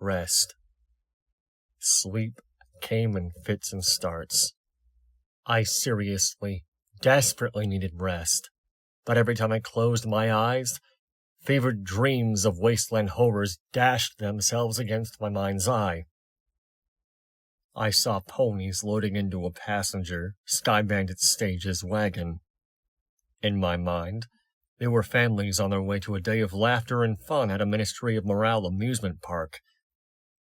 Rest. Sleep came in fits and starts. I seriously, desperately needed rest, but every time I closed my eyes, fevered dreams of wasteland horrors dashed themselves against my mind's eye. I saw ponies loading into a passenger Sky Bandit Stage's wagon. In my mind, they were families on their way to a day of laughter and fun at a Ministry of Morale amusement park.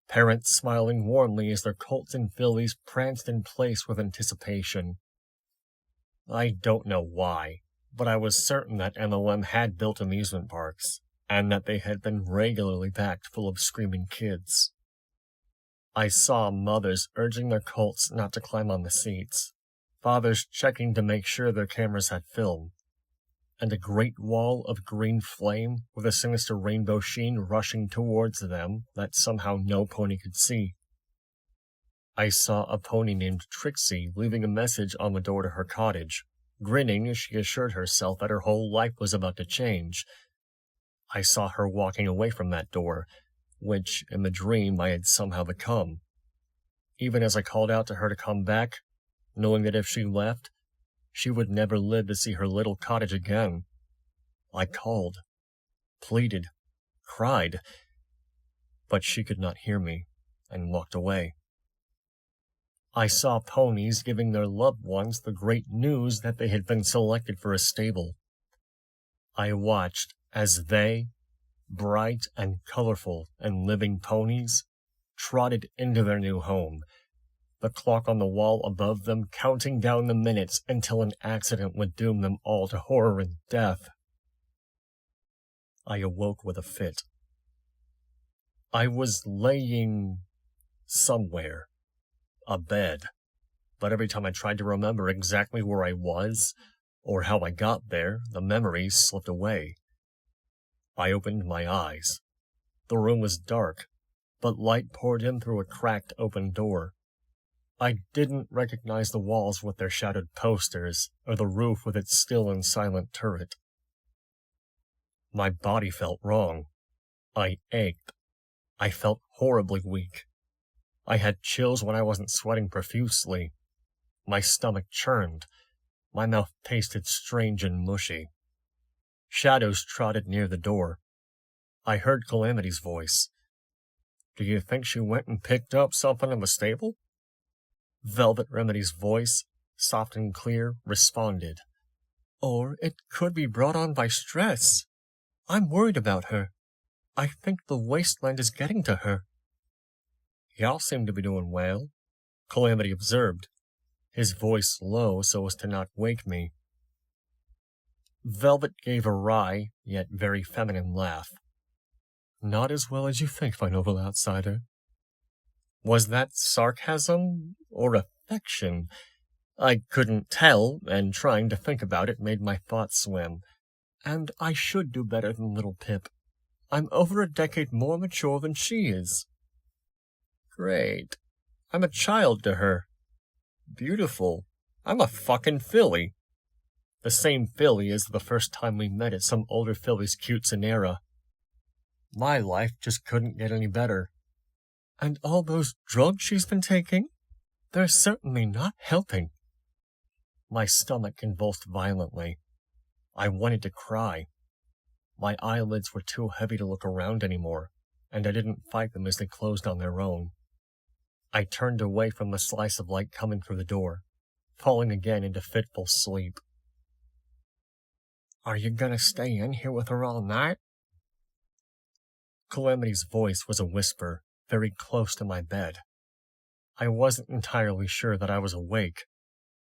Parents smiling warmly as their colts and fillies pranced in place with anticipation. I don't know why, but I was certain that MOM had built amusement parks, and that they had been regularly packed full of screaming kids. I saw mothers urging their colts not to climb on the seats, fathers checking to make sure their cameras had film, and a great wall of green flame with a sinister rainbow sheen rushing towards them that somehow no pony could see. I saw a pony named Trixie leaving a message on the door to her cottage, grinning as she assured herself that her whole life was about to change. I saw her walking away from that door, which, in the dream, I had somehow become. Even as I called out to her to come back, knowing that if she left, she would never live to see her little cottage again. I called, pleaded, cried, but she could not hear me, and walked away. I saw ponies giving their loved ones the great news that they had been selected for a stable. I watched as they, bright and colorful and living ponies, trotted into their new home, the clock on the wall above them counting down the minutes until an accident would doom them all to horror and death. I awoke with a fit. I was laying somewhere, abed, but every time I tried to remember exactly where I was, or how I got there, the memories slipped away. I opened my eyes. The room was dark, but light poured in through a cracked open door. I didn't recognize the walls with their shadowed posters, or the roof with its still and silent turret. My body felt wrong. I ached. I felt horribly weak. I had chills when I wasn't sweating profusely. My stomach churned. My mouth tasted strange and mushy. Shadows trotted near the door. I heard Calamity's voice. "Do you think she went and picked up something in the stable?" Velvet Remedy's voice, soft and clear, responded. "Or it could be brought on by stress. I'm worried about her. I think the wasteland is getting to her." "Y'all seem to be doing well," Calamity observed, his voice low so as to not wake me. Velvet gave a wry, yet very feminine laugh. "Not as well as you think, my noble outsider." Was that sarcasm or affection? I couldn't tell, and trying to think about it made my thoughts swim. And I should do better than little Pip. I'm over a decade more mature than she is. Great. I'm a child to her. Beautiful. I'm a fucking filly. The same filly as the first time we met at some older filly's quinceanera. My life just couldn't get any better. And all those drugs she's been taking? They're certainly not helping. My stomach convulsed violently. I wanted to cry. My eyelids were too heavy to look around anymore, and I didn't fight them as they closed on their own. I turned away from the slice of light coming through the door, falling again into fitful sleep. "Are you gonna stay in here with her all night?" Calamity's voice was a whisper, very close to my bed. I wasn't entirely sure that I was awake,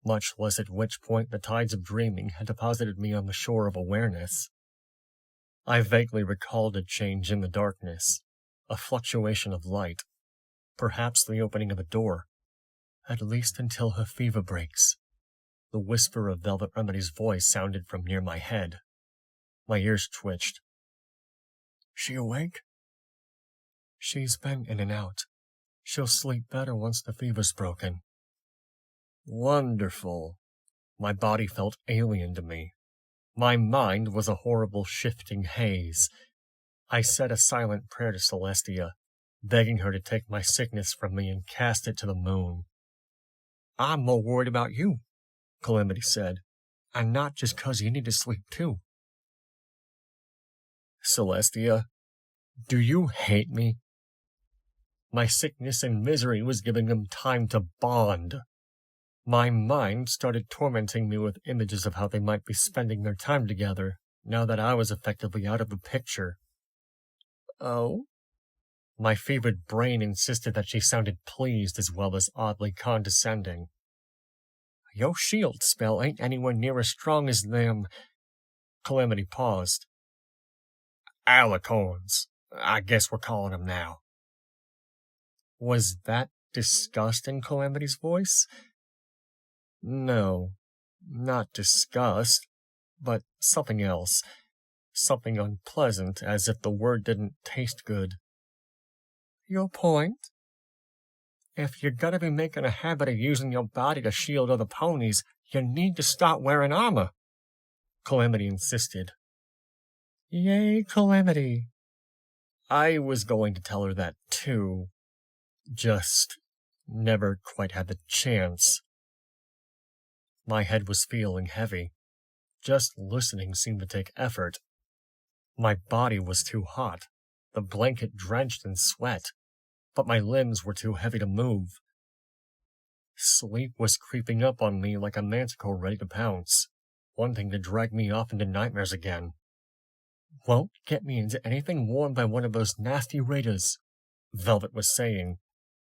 much less at which point the tides of dreaming had deposited me on the shore of awareness. I vaguely recalled a change in the darkness, a fluctuation of light, perhaps the opening of a door, "at least until her fever breaks." The whisper of Velvet Remedy's voice sounded from near my head. My ears twitched. "She awake?" "She's been in and out. She'll sleep better once the fever's broken." Wonderful. My body felt alien to me. My mind was a horrible shifting haze. I said a silent prayer to Celestia, begging her to take my sickness from me and cast it to the moon. "I'm more worried about you," Calamity said, "and not just 'cause you need to sleep too." "Celestia, do you hate me?" My sickness and misery was giving them time to bond. My mind started tormenting me with images of how they might be spending their time together, now that I was effectively out of the picture. "Oh?" My fevered brain insisted that she sounded pleased as well as oddly condescending. "Your shield spell ain't anywhere near as strong as them—" Calamity paused. "Alicorns, I guess we're calling them now." Was that disgust in Calamity's voice? No, not disgust, but something else. Something unpleasant, as if the word didn't taste good. "Your point? If you're gonna be making a habit of using your body to shield other ponies, you need to start wearing armor," Calamity insisted. "Yay, Calamity." I was going to tell her that too, just never quite had the chance. My head was feeling heavy. Just listening seemed to take effort. My body was too hot, the blanket drenched in sweat, but my limbs were too heavy to move. Sleep was creeping up on me like a manticore ready to pounce, wanting to drag me off into nightmares again. "Won't get me into anything worn by one of those nasty raiders," Velvet was saying.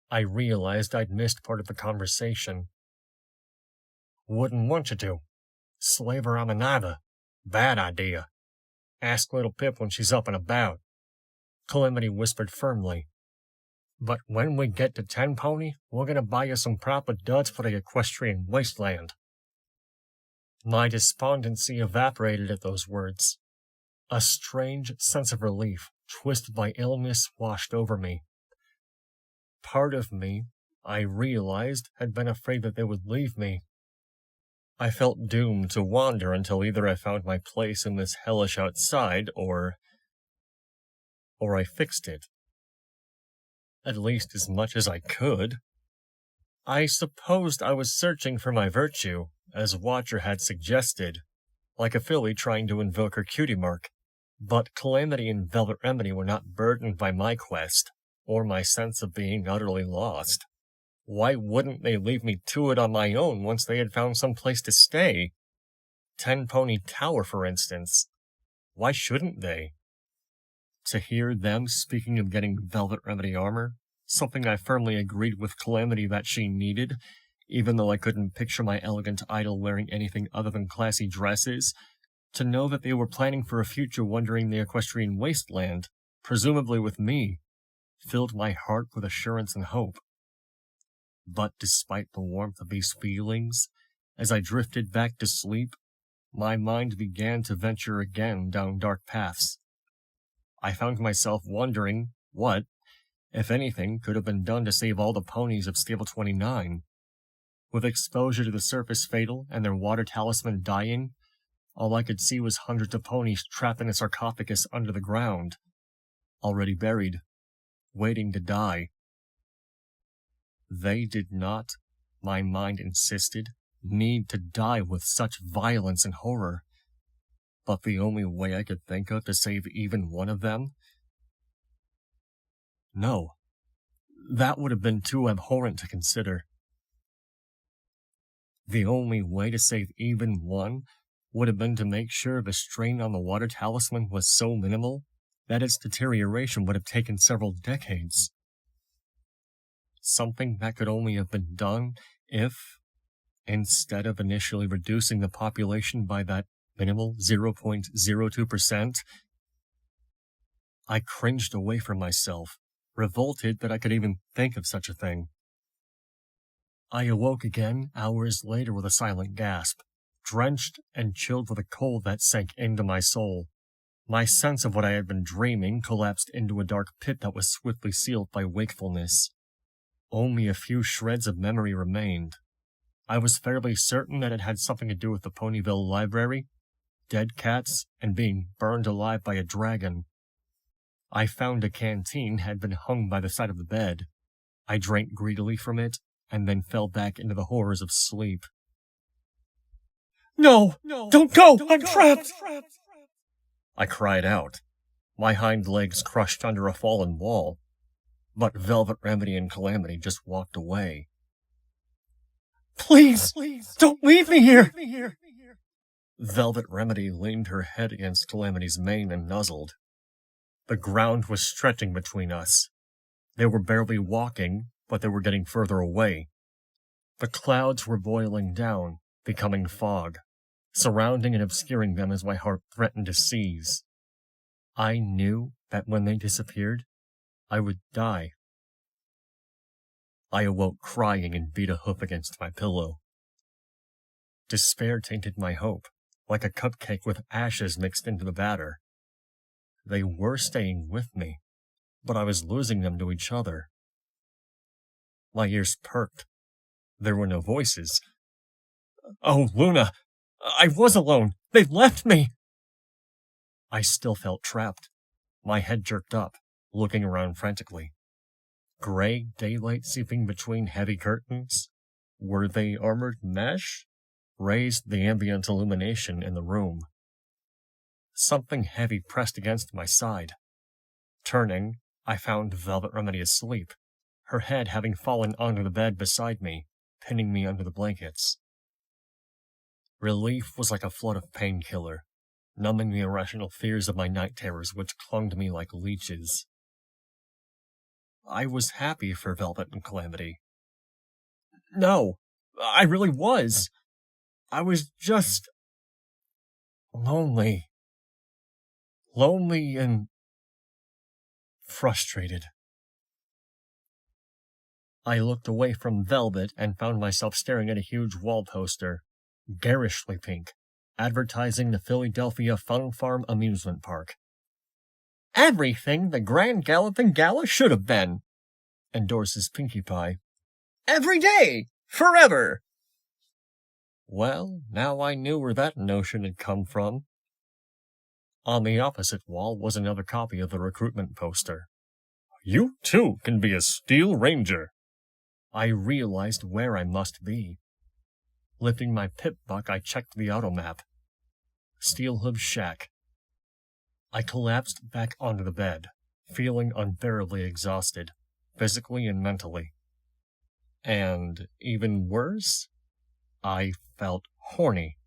I realized I'd missed part of the conversation. "Wouldn't want you to. Slave her on the neither. Bad idea. Ask little Pip when she's up and about," Calamity whispered firmly. "But when we get to 10 Pony, we're gonna buy you some proper duds for the equestrian wasteland." My despondency evaporated at those words. A strange sense of relief, twisted by illness, washed over me. Part of me, I realized, had been afraid that they would leave me. I felt doomed to wander until either I found my place in this hellish outside, or I fixed it. At least as much as I could. I supposed I was searching for my virtue, as Watcher had suggested, like a filly trying to invoke her cutie mark. But Calamity and Velvet Remedy were not burdened by my quest, or my sense of being utterly lost. Why wouldn't they leave me to it on my own once they had found some place to stay? 10 Pony Tower, for instance. Why shouldn't they? To hear them speaking of getting Velvet Remedy armor, something I firmly agreed with Calamity that she needed, even though I couldn't picture my elegant idol wearing anything other than classy dresses, to know that they were planning for a future wandering the equestrian wasteland, presumably with me, filled my heart with assurance and hope. But despite the warmth of these feelings, as I drifted back to sleep, my mind began to venture again down dark paths. I found myself wondering what, if anything, could have been done to save all the ponies of Stable 29. With exposure to the surface fatal and their water talisman dying, all I could see was hundreds of ponies trapped in a sarcophagus under the ground, already buried, waiting to die. They did not, my mind insisted, need to die with such violence and horror. But the only way I could think of to save even one of them? No, that would have been too abhorrent to consider. The only way to save even one would have been to make sure the strain on the water talisman was so minimal that its deterioration would have taken several decades. Something that could only have been done if, instead of initially reducing the population by that minimal 0.02%, I cringed away from myself, revolted that I could even think of such a thing. I awoke again hours later with a silent gasp, drenched and chilled with a cold that sank into my soul. My sense of what I had been dreaming collapsed into a dark pit that was swiftly sealed by wakefulness. Only a few shreds of memory remained. I was fairly certain that it had something to do with the Ponyville library, dead cats, and being burned alive by a dragon. I found a canteen had been hung by the side of the bed. I drank greedily from it, and then fell back into the horrors of sleep. No! Don't go! I'm trapped! I cried out, my hind legs crushed under a fallen wall. But Velvet Remedy and Calamity just walked away. Please, don't leave me here! Velvet Remedy leaned her head against Calamity's mane and nuzzled. The ground was stretching between us. They were barely walking, but they were getting further away. The clouds were boiling down, becoming fog, surrounding and obscuring them as my heart threatened to seize. I knew that when they disappeared, I would die. I awoke crying and beat a hoof against my pillow. Despair tainted my hope, like a cupcake with ashes mixed into the batter. They were staying with me, but I was losing them to each other. My ears perked. There were no voices. Oh, Luna! I was alone! They left me! I still felt trapped. My head jerked up, looking around frantically. Gray daylight seeping between heavy curtains. Were they armored mesh? Raised the ambient illumination in the room. Something heavy pressed against my side. Turning, I found Velvet Remedy asleep, her head having fallen onto the bed beside me, pinning me under the blankets. Relief was like a flood of painkiller, numbing the irrational fears of my night terrors which clung to me like leeches. I was happy for Velvet and Calamity. No, I really was. I was just lonely. Lonely and frustrated. I looked away from Velvet and found myself staring at a huge wall poster, garishly pink, advertising the Philadelphia Fun Farm Amusement Park. Everything the Grand Galloping Gala should have been, endorses Pinkie Pie. Every day! Forever! Well, now I knew where that notion had come from. On the opposite wall was another copy of the recruitment poster. You too can be a Steel Ranger. I realized where I must be. Lifting my pip-buck, I checked the automap. Steel Hood's shack. I collapsed back onto the bed, feeling unbearably exhausted, physically and mentally. And even worse, I felt horny,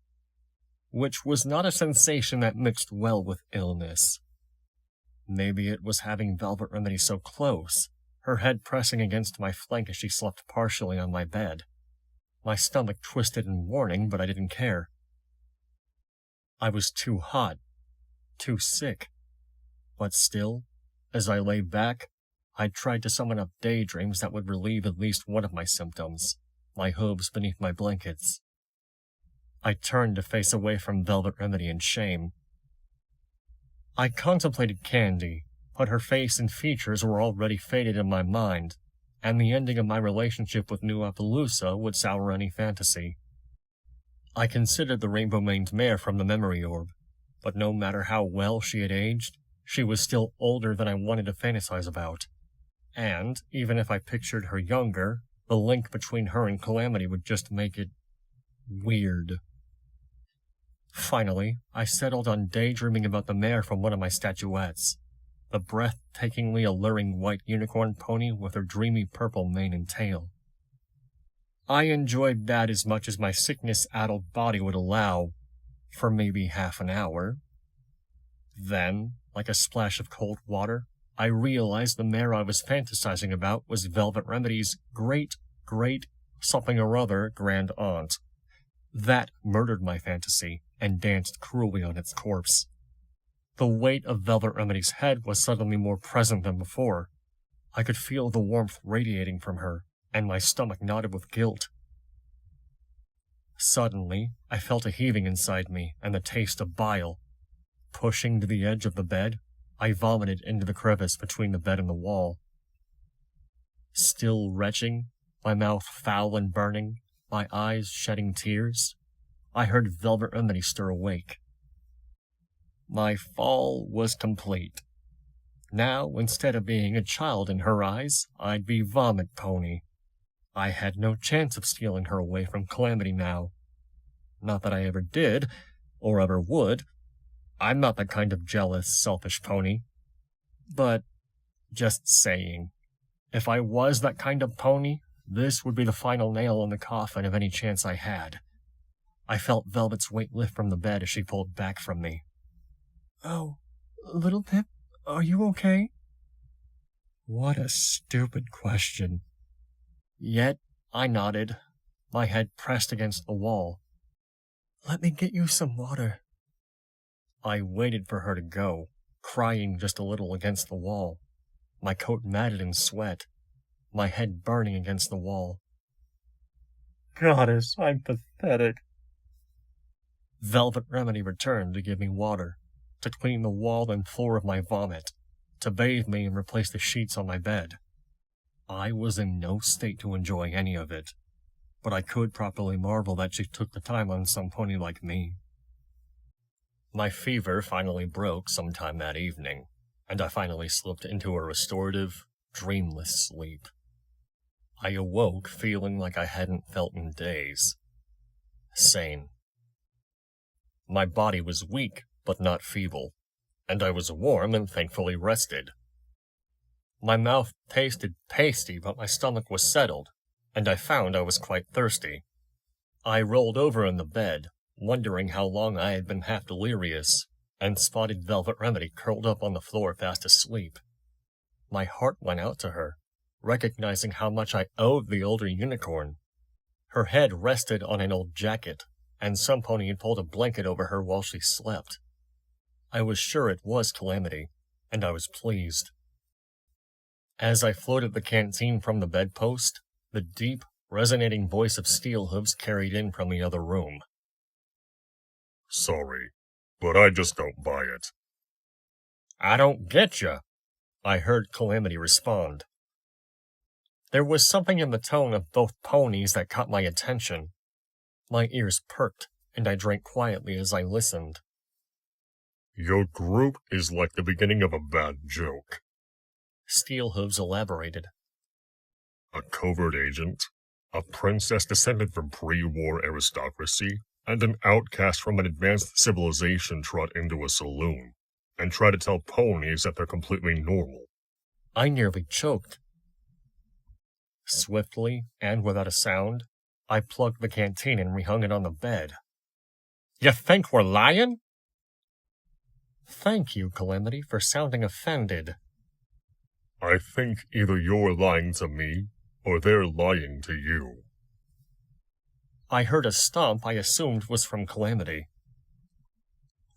which was not a sensation that mixed well with illness. Maybe it was having Velvet Remedy so close, her head pressing against my flank as she slept partially on my bed. My stomach twisted in warning, but I didn't care. I was too hot, too sick. But still, as I lay back, I tried to summon up daydreams that would relieve at least one of my symptoms, my hooves beneath my blankets. I turned to face away from Velvet Remedy in shame. I contemplated Candy, but her face and features were already faded in my mind, and the ending of my relationship with New Appaloosa would sour any fantasy. I considered the rainbow-maned mare from the memory orb, but no matter how well she had aged, she was still older than I wanted to fantasize about. And, even if I pictured her younger, the link between her and Calamity would just make it weird. Finally, I settled on daydreaming about the mare from one of my statuettes, the breathtakingly alluring white unicorn pony with her dreamy purple mane and tail. I enjoyed that as much as my sickness-addled body would allow, for maybe half an hour. Then, like a splash of cold water, I realized the mare I was fantasizing about was Velvet Remedy's great-something-or-other grand aunt. That murdered my fantasy and danced cruelly on its corpse. The weight of Velvet Remedy's head was suddenly more present than before. I could feel the warmth radiating from her, and my stomach knotted with guilt. Suddenly, I felt a heaving inside me and the taste of bile. Pushing to the edge of the bed, I vomited into the crevice between the bed and the wall. Still retching, my mouth foul and burning, my eyes shedding tears, I heard Velvet Remedy stir awake. My fall was complete. Now, instead of being a child in her eyes, I'd be Vomit Pony. I had no chance of stealing her away from Calamity now. Not that I ever did, or ever would. I'm not the kind of jealous, selfish pony. But, just saying, if I was that kind of pony, this would be the final nail in the coffin of any chance I had. I felt Velvet's weight lift from the bed as she pulled back from me. Oh, little Pip, are you okay? What a stupid question. Yet, I nodded, my head pressed against the wall. Let me get you some water. I waited for her to go, crying just a little against the wall, my coat matted in sweat, my head burning against the wall. Goddess, I'm pathetic. Velvet Remedy returned to give me water, to clean the wall and floor of my vomit, to bathe me and replace the sheets on my bed. I was in no state to enjoy any of it, but I could properly marvel that she took the time on some pony like me. My fever finally broke sometime that evening, and I finally slipped into a restorative, dreamless sleep. I awoke feeling like I hadn't felt in days. Sane. My body was weak, but not feeble, and I was warm and thankfully rested. My mouth tasted pasty, but my stomach was settled, and I found I was quite thirsty. I rolled over in the bed, wondering how long I had been half delirious, and spotted Velvet Remedy curled up on the floor fast asleep. My heart went out to her, recognizing how much I owed the older unicorn. Her head rested on an old jacket, and some pony had pulled a blanket over her while she slept. I was sure it was Calamity, and I was pleased. As I floated the canteen from the bedpost, the deep, resonating voice of Steelhooves carried in from the other room. Sorry, but I just don't buy it. I don't get ya, I heard Calamity respond. There was something in the tone of both ponies that caught my attention. My ears perked, and I drank quietly as I listened. Your group is like the beginning of a bad joke, Steelhooves elaborated. A covert agent, a princess descended from pre-war aristocracy, and an outcast from an advanced civilization trot into a saloon, and try to tell ponies that they're completely normal. I nearly choked. Swiftly, and without a sound, I plugged the canteen and rehung it on the bed. You think we're lying? Thank you, Calamity, for sounding offended. I think either you're lying to me, or they're lying to you. I heard a stomp I assumed was from Calamity.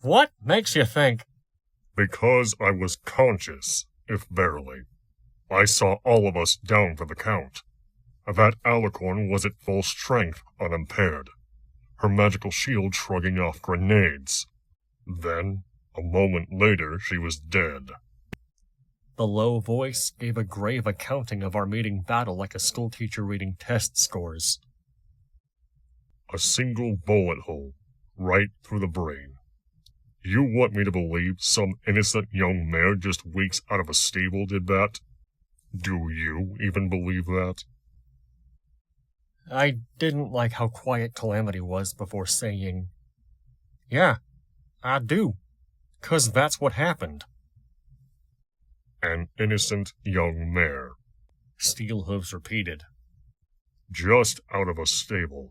What makes you think? Because I was conscious, if barely. I saw all of us down for the count. That alicorn was at full strength, unimpaired. Her magical shield shrugging off grenades. Then, a moment later, she was dead. The low voice gave a grave accounting of our meeting battle like a schoolteacher reading test scores. A single bullet hole, right through the brain. You want me to believe some innocent young mare just weeks out of a stable did that? Do you even believe that? I didn't like how quiet Calamity was before saying, Yeah, I do, 'cause that's what happened. An innocent young mare, Steelhooves repeated. just out of a stable,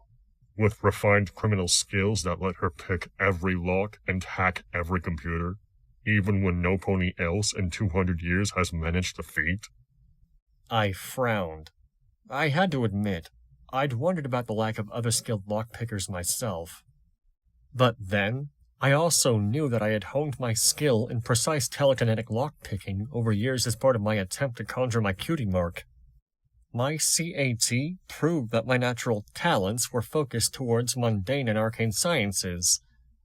with refined criminal skills that let her pick every lock and hack every computer, even when no pony else in 200 years has managed the feat. I frowned. I had to admit, I'd wondered about the lack of other skilled lockpickers myself. But then, I also knew that I had honed my skill in precise telekinetic lockpicking over years as part of my attempt to conjure my cutie mark. My CAT proved that my natural talents were focused towards mundane and arcane sciences,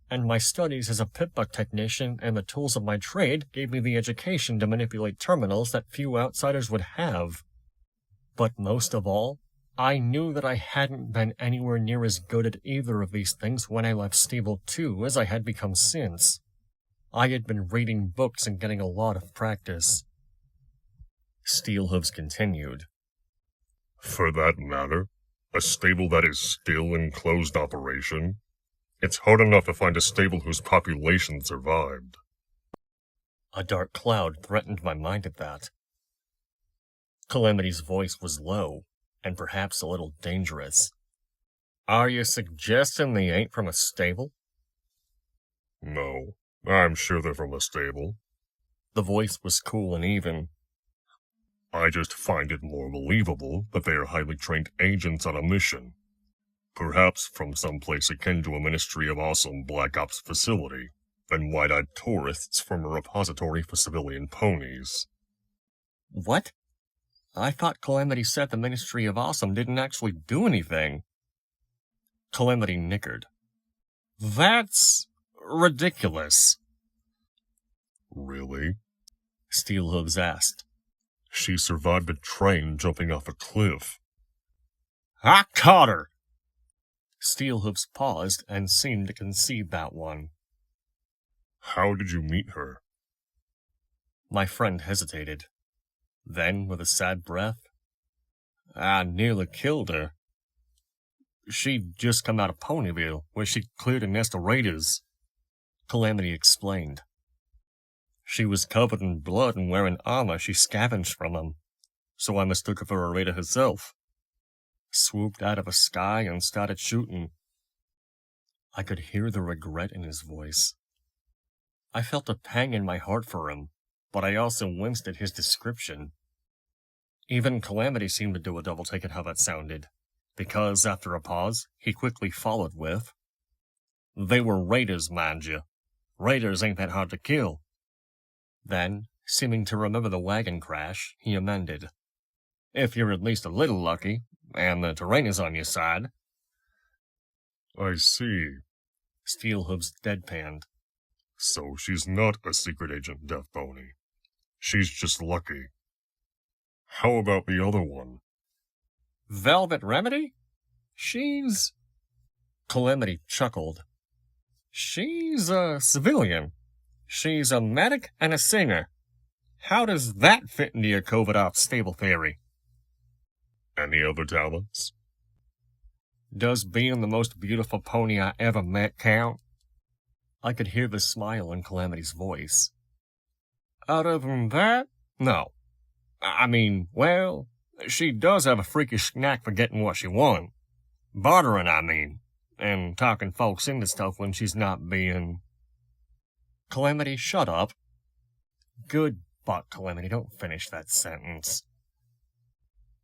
and my studies as a pip-buck technician and the tools of my trade gave me the education to manipulate terminals that few outsiders would have. But most of all, I knew that I hadn't been anywhere near as good at either of these things when I left Stable 2 as I had become since. I had been reading books and getting a lot of practice, Steelhooves continued. For that matter, a stable that is still in closed operation, it's hard enough to find a stable whose population survived. A dark cloud threatened my mind at that. Calamity's voice was low, and perhaps a little dangerous. Are you suggesting they ain't from a stable? No, I'm sure they're from a stable. The voice was cool and even. I just find it more believable that they are highly trained agents on a mission. Perhaps from some place akin to a Ministry of Awesome Black Ops facility, than wide-eyed tourists from a repository for civilian ponies. What? I thought Calamity said the Ministry of Awesome didn't actually do anything. Calamity nickered. That's ridiculous. Really? Steelhooves asked. She survived a train jumping off a cliff. I caught her! Steelhooves paused and seemed to concede that one. How did you meet her? My friend hesitated. Then, with a sad breath, I nearly killed her. She'd just come out of Ponyville, where she cleared a nest of raiders. Calamity explained. She was covered in blood and wearing armor she scavenged from them, so I mistook her for a raider herself. Swooped out of the sky and started shooting. I could hear the regret in his voice. I felt a pang in my heart for him, but I also winced at his description. Even Calamity seemed to do a double take at how that sounded, because, after a pause, he quickly followed with, They were raiders, mind you. Raiders ain't that hard to kill. Then, seeming to remember the wagon crash, he amended, If you're at least a little lucky, and the terrain is on your side. I see. Steelhooves deadpanned. So she's not a secret agent, Death Pony. She's just lucky. How about the other one? Velvet Remedy? She's... Calamity chuckled. She's a civilian. She's a medic and a singer. How does that fit into your COVID-off stable theory? Any other talents? Does being the most beautiful pony I ever met count? I could hear the smile in Calamity's voice. Other than that, no. I mean, well, she does have a freakish knack for getting what she wants. Bartering, I mean, and talking folks into stuff when she's not being... Calamity, shut up. Good buck, Calamity, don't finish that sentence.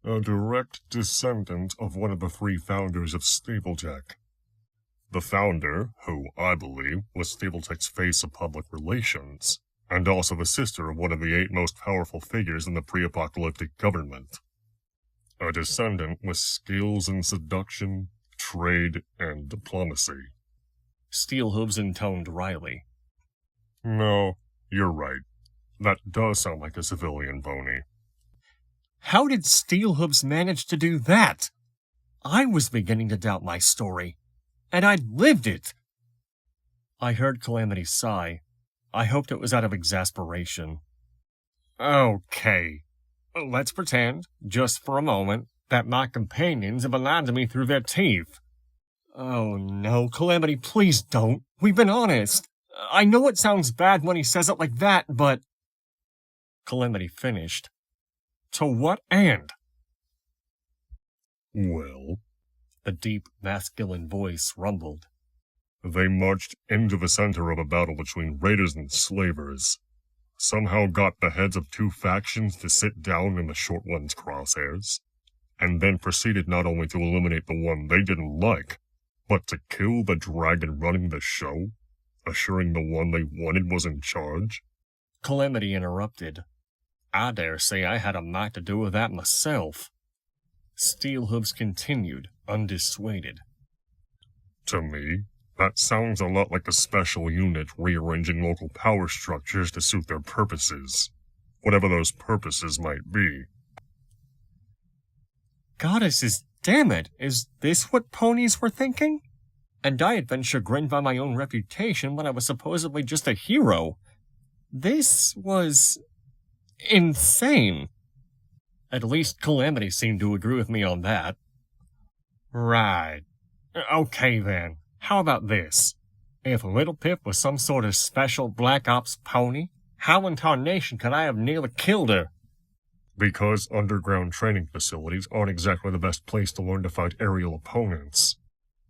A direct descendant of one of the three founders of Stabletech. The founder, who, I believe, was Stabletech's face of public relations, and also the sister of one of the 8 most powerful figures in the pre-apocalyptic government. A descendant with skills in seduction, trade, and diplomacy. Steelhooves intoned wryly. No, you're right. That does sound like a civilian pony. How did Steelhooves manage to do that? I was beginning to doubt my story, and I'd lived it. I heard Calamity sigh. I hoped it was out of exasperation. Okay, let's pretend, just for a moment, that my companions have lied to me through their teeth. Oh no, Calamity, please don't. We've been honest. I know it sounds bad when he says it like that, but... Calamity finished. To what end? Well, the deep, masculine voice rumbled. They marched into the center of a battle between raiders and slavers, somehow got the heads of 2 factions to sit down in the short one's crosshairs, and then proceeded not only to eliminate the one they didn't like, but to kill the dragon running the show, assuring the one they wanted was in charge. Calamity interrupted. I dare say I had a mite to do with that myself. Steelhooves continued, undissuaded. To me, that sounds a lot like a special unit rearranging local power structures to suit their purposes, whatever those purposes might be. Goddesses, damn it, is this what ponies were thinking? And I had been chagrined by my own reputation when I was supposedly just a hero. This was... insane. At least Calamity seemed to agree with me on that. Right. Okay then, how about this? If Little Pip was some sort of special Black Ops pony, how in tarnation could I have nearly killed her? Because underground training facilities aren't exactly the best place to learn to fight aerial opponents.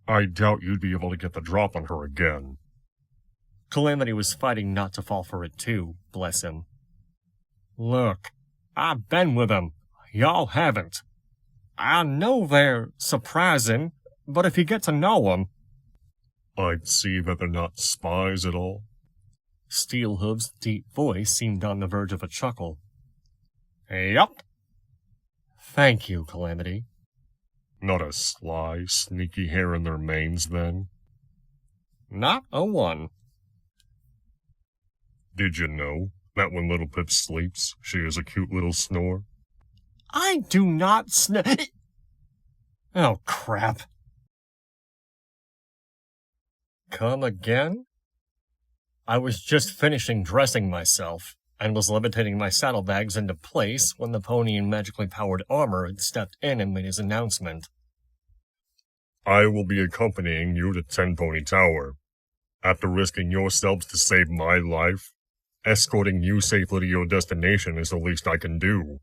I doubt you'd be able to get the drop on her again. Calamity was fighting not to fall for it too, bless him. Look, I've been with them. Y'all haven't. I know they're surprising, but if you get to know them... I'd see that they're not spies at all. Steelhooves' deep voice seemed on the verge of a chuckle. Yup. Thank you, Calamity. Not a sly, sneaky hair in their manes, then? Not a one. Did you know that when Little Pip sleeps, she has a cute little snore? I do not Oh, crap. Come again? I was just finishing dressing myself, and was levitating my saddlebags into place when the pony in magically powered armor had stepped in and made his announcement. I will be accompanying you to Ten Pony Tower. After risking yourselves to save my life, escorting you safely to your destination is the least I can do.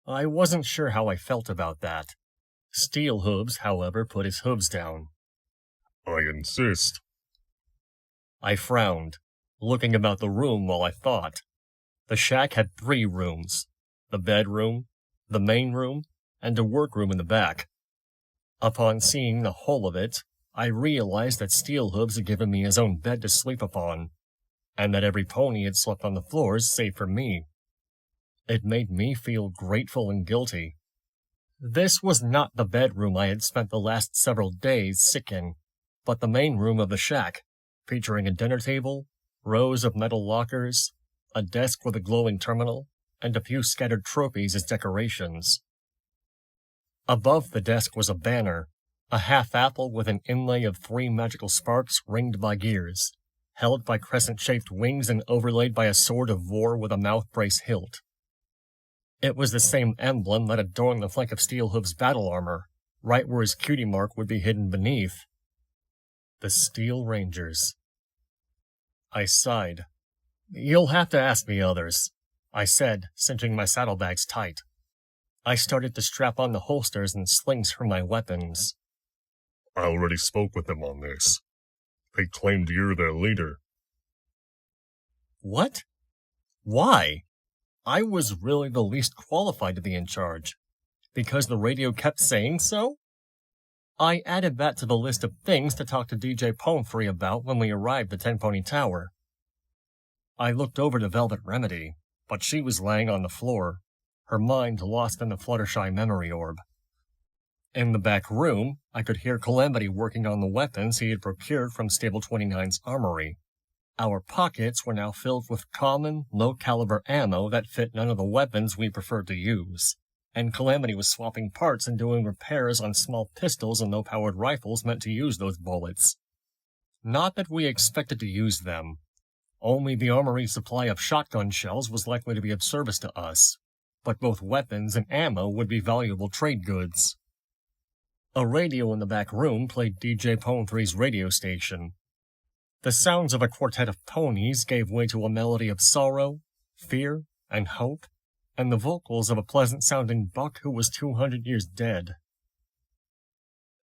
I wasn't sure how I felt about that. Steelhooves, however, put his hooves down. I insist. I frowned, looking about the room while I thought. The shack had 3 rooms, the bedroom, the main room, and a workroom in the back. Upon seeing the whole of it, I realized that Steelhooves had given me his own bed to sleep upon, and that every pony had slept on the floors save for me. It made me feel grateful and guilty. This was not the bedroom I had spent the last several days sick in, but the main room of the shack, featuring a dinner table, rows of metal lockers, a desk with a glowing terminal, and a few scattered trophies as decorations. Above the desk was a banner, a half-apple with an inlay of 3 magical sparks ringed by gears, held by crescent-shaped wings and overlaid by a sword of war with a mouth-brace hilt. It was the same emblem that adorned the flank of Steelhooves' battle armor, right where his cutie mark would be hidden beneath. The Steel Rangers. I sighed. You'll have to ask the others, I said, cinching my saddlebags tight. I started to strap on the holsters and slings for my weapons. I already spoke with them on this. They claimed you're their leader. What? Why? I was really the least qualified to be in charge, because the radio kept saying so? I added that to the list of things to talk to DJ Pomfrey about when we arrived at Ten Pony Tower. I looked over to Velvet Remedy, but she was laying on the floor, her mind lost in the Fluttershy memory orb. In the back room, I could hear Calamity working on the weapons he had procured from Stable 29's armory. Our pockets were now filled with common, low-caliber ammo that fit none of the weapons we preferred to use, and Calamity was swapping parts and doing repairs on small pistols and low-powered rifles meant to use those bullets. Not that we expected to use them. Only the armory's supply of shotgun shells was likely to be of service to us, but both weapons and ammo would be valuable trade goods. A radio in the back room played DJ Pomfrey's radio station. The sounds of a quartet of ponies gave way to a melody of sorrow, fear, and hope, and the vocals of a pleasant-sounding buck who was 200 years dead.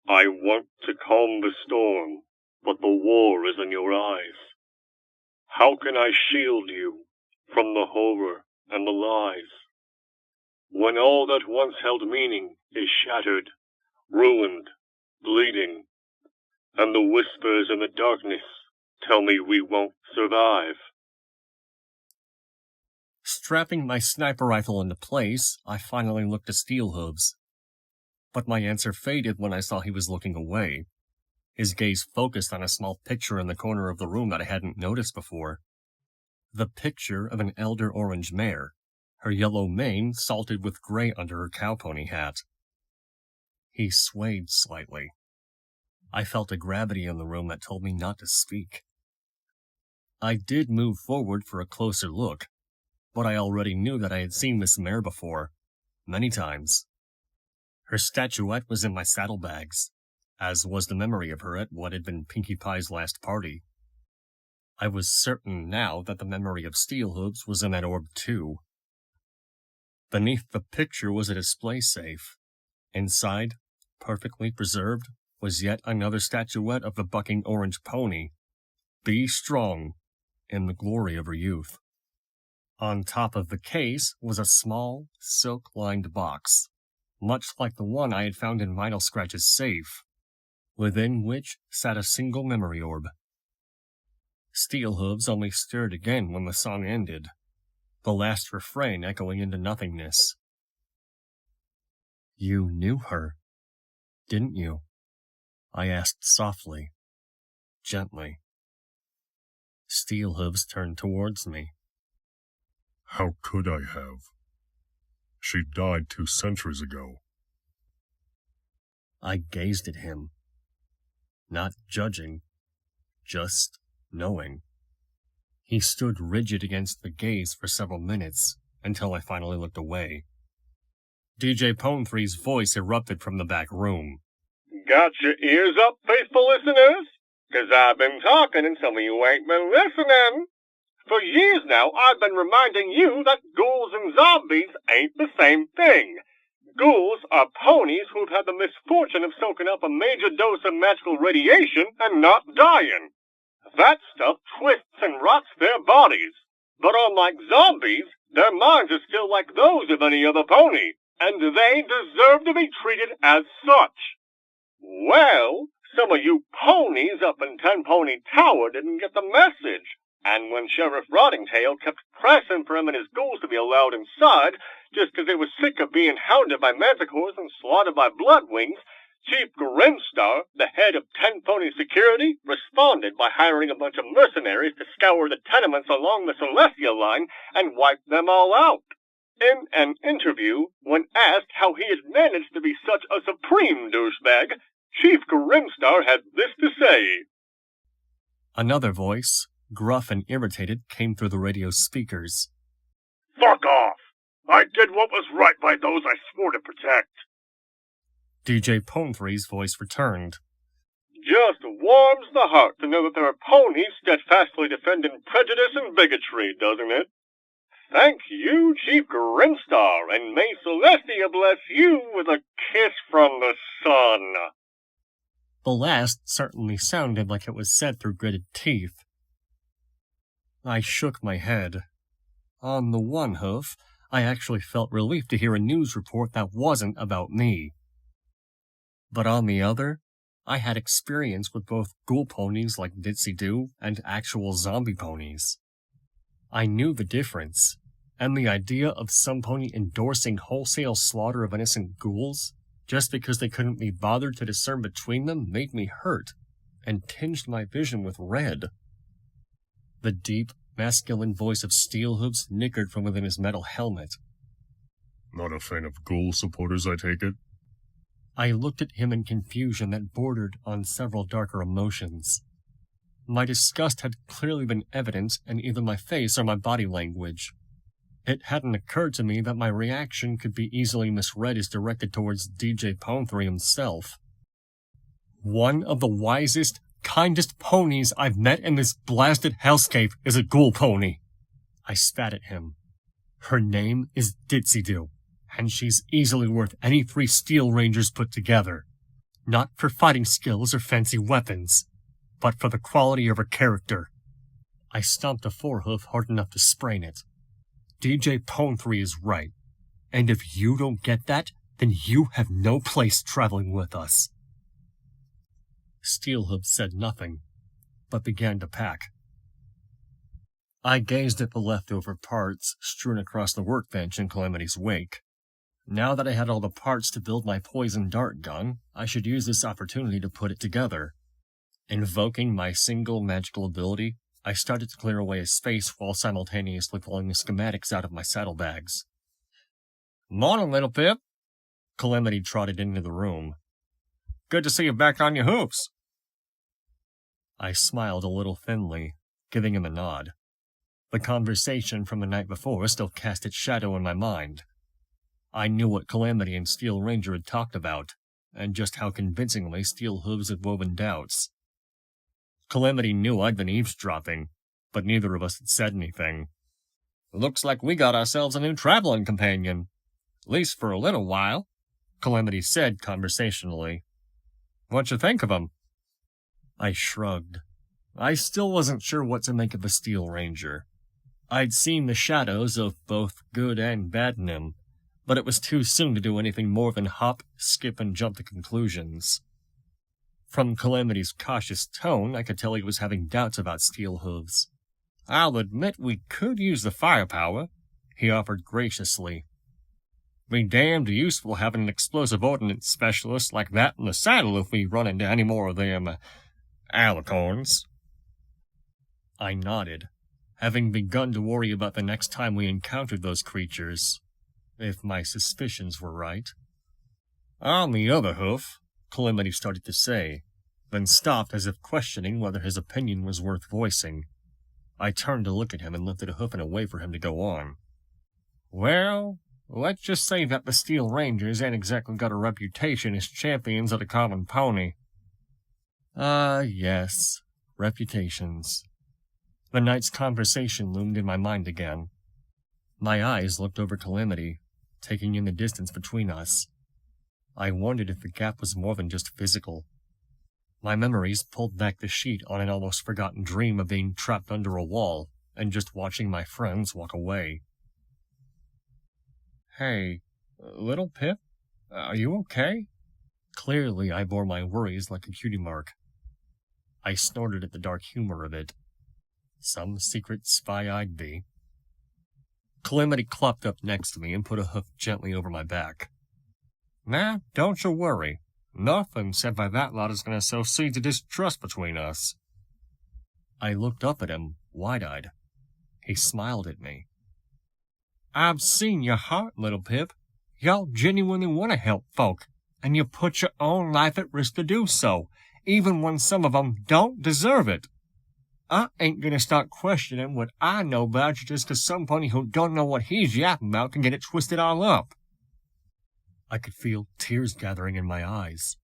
I want to calm the storm, but the war is in your eyes. How can I shield you from the horror and the lies? When all that once held meaning is shattered, ruined, bleeding, and the whispers in the darkness tell me we won't survive. Strapping my sniper rifle into place, I finally looked at Steelhooves. But my answer faded when I saw he was looking away. His gaze focused on a small picture in the corner of the room that I hadn't noticed before. The picture of an elder orange mare, her yellow mane salted with gray under her cowpony hat. He swayed slightly. I felt a gravity in the room that told me not to speak. I did move forward for a closer look, but I already knew that I had seen this mare before. many times. Her statuette was in my saddlebags, as was the memory of her at what had been Pinkie Pie's last party. I was certain now that the memory of Steelhooves was in that orb too. Beneath the picture was a display safe. Inside, perfectly preserved, was yet another statuette of the bucking orange pony, Be Strong, in the glory of her youth. On top of the case was a small, silk-lined box, much like the one I had found in Vinyl Scratch's safe, within which sat a single memory orb. Steelhooves only stirred again when the song ended, the last refrain echoing into nothingness. You knew her, didn't you? I asked softly, gently. Steelhooves turned towards me. How could I have? She died 2 centuries ago. I gazed at him, not judging, just knowing. He stood rigid against the gaze for several minutes, until I finally looked away. DJ Pone3's voice erupted from the back room. Got your ears up, faithful listeners? 'Cause I've been talking and some of you ain't been listening. For years now, I've been reminding you that ghouls and zombies ain't the same thing. Ghouls are ponies who've had the misfortune of soaking up a major dose of magical radiation and not dying. That stuff twists and rots their bodies. But unlike zombies, their minds are still like those of any other pony, and they deserve to be treated as such. Well, some of you ponies up in Ten Pony Tower didn't get the message, and when Sheriff Rottingtail kept pressing for him and his ghouls to be allowed inside, just 'cause they were sick of being hounded by manticores and slaughtered by bloodwings, Chief Grimstar, the head of Ten Pony Security, responded by hiring a bunch of mercenaries to scour the tenements along the Celestia line and wipe them all out. In an interview, when asked how he had managed to be such a supreme douchebag, Chief Grimstar had this to say. Another voice, gruff and irritated, came through the radio speakers. Fuck off! I did what was right by those I swore to protect. DJ Pone3's voice returned. Just warms the heart to know that there are ponies steadfastly defending prejudice and bigotry, doesn't it? Thank you, Chief Grimstar, and may Celestia bless you with a kiss from the sun. The last certainly sounded like it was said through gritted teeth. I shook my head. On the one hoof, I actually felt relief to hear a news report that wasn't about me. But on the other, I had experience with both ghoul ponies like Ditsy Doo and actual zombie ponies. I knew the difference, and the idea of some pony endorsing wholesale slaughter of innocent ghouls just because they couldn't be bothered to discern between them made me hurt and tinged my vision with red. The deep, masculine voice of Steelhooves nickered from within his metal helmet. Not a fan of ghoul supporters, I take it? I looked at him in confusion that bordered on several darker emotions. My disgust had clearly been evident in either my face or my body language. It hadn't occurred to me that my reaction could be easily misread as directed towards DJ Pone3 himself. One of the wisest, kindest ponies I've met in this blasted hellscape is a ghoul pony. I spat at him. Her name is Ditsy Doo, and she's easily worth any 3 Steel Rangers put together. Not for fighting skills or fancy weapons, but for the quality of her character. I stomped a forehoof hard enough to sprain it. DJ Pone3 is right, and if you don't get that, then you have no place traveling with us. Steelhooves said nothing, but began to pack. I gazed at the leftover parts strewn across the workbench in Calamity's wake. Now that I had all the parts to build my poison dart gun, I should use this opportunity to put it together. Invoking my single magical ability, I started to clear away a space while simultaneously pulling the schematics out of my saddlebags. "Morning, little Pip." Calamity trotted into the room. "Good to see you back on your hoops." I smiled a little thinly, giving him a nod. The conversation from the night before still cast its shadow in my mind. I knew what Calamity and Steel Ranger had talked about, and just how convincingly Steel Hooves had woven doubts. Calamity knew I'd been eavesdropping, but neither of us had said anything. "Looks like we got ourselves a new traveling companion. At least for a little while," Calamity said conversationally. "What'd you think of him?" I shrugged. I still wasn't sure what to make of the Steel Ranger. I'd seen the shadows of both good and bad in him, but it was too soon to do anything more than hop, skip, and jump to conclusions. From Calamity's cautious tone, I could tell he was having doubts about Steel Hooves. "I'll admit we could use the firepower," he offered graciously. "Be damned useful having an explosive ordnance specialist like that in the saddle if we run into any more of them, alicorns." I nodded, having begun to worry about the next time we encountered those creatures, if my suspicions were right. "On the other hoof," Calamity started to say, then stopped as if questioning whether his opinion was worth voicing. I turned to look at him and lifted a hoof in a way for him to go on. "Well, let's just say that the Steel Rangers ain't exactly got a reputation as champions of the common pony." Yes, reputations. The night's conversation loomed in my mind again. My eyes looked over Calamity, taking in the distance between us. I wondered if the gap was more than just physical. My memories pulled back the sheet on an almost forgotten dream of being trapped under a wall and just watching my friends walk away. "Hey, little Pip, are you okay?" Clearly, I bore my worries like a cutie mark. I snorted at the dark humor of it. Some secret spy I'd be. Calamity clopped up next to me and put a hoof gently over my back. "Nah, don't you worry. Nothing said by that lot is going to sow seeds of distrust between us." I looked up at him, wide-eyed. He smiled at me. "I've seen your heart, little Pip. Y'all genuinely want to help folk, and you put your own life at risk to do so, even when some of 'em don't deserve it. I ain't gonna start questioning what I know about you just 'cause somebody who don't know what he's yapping about can get it twisted all up." I could feel tears gathering in my eyes.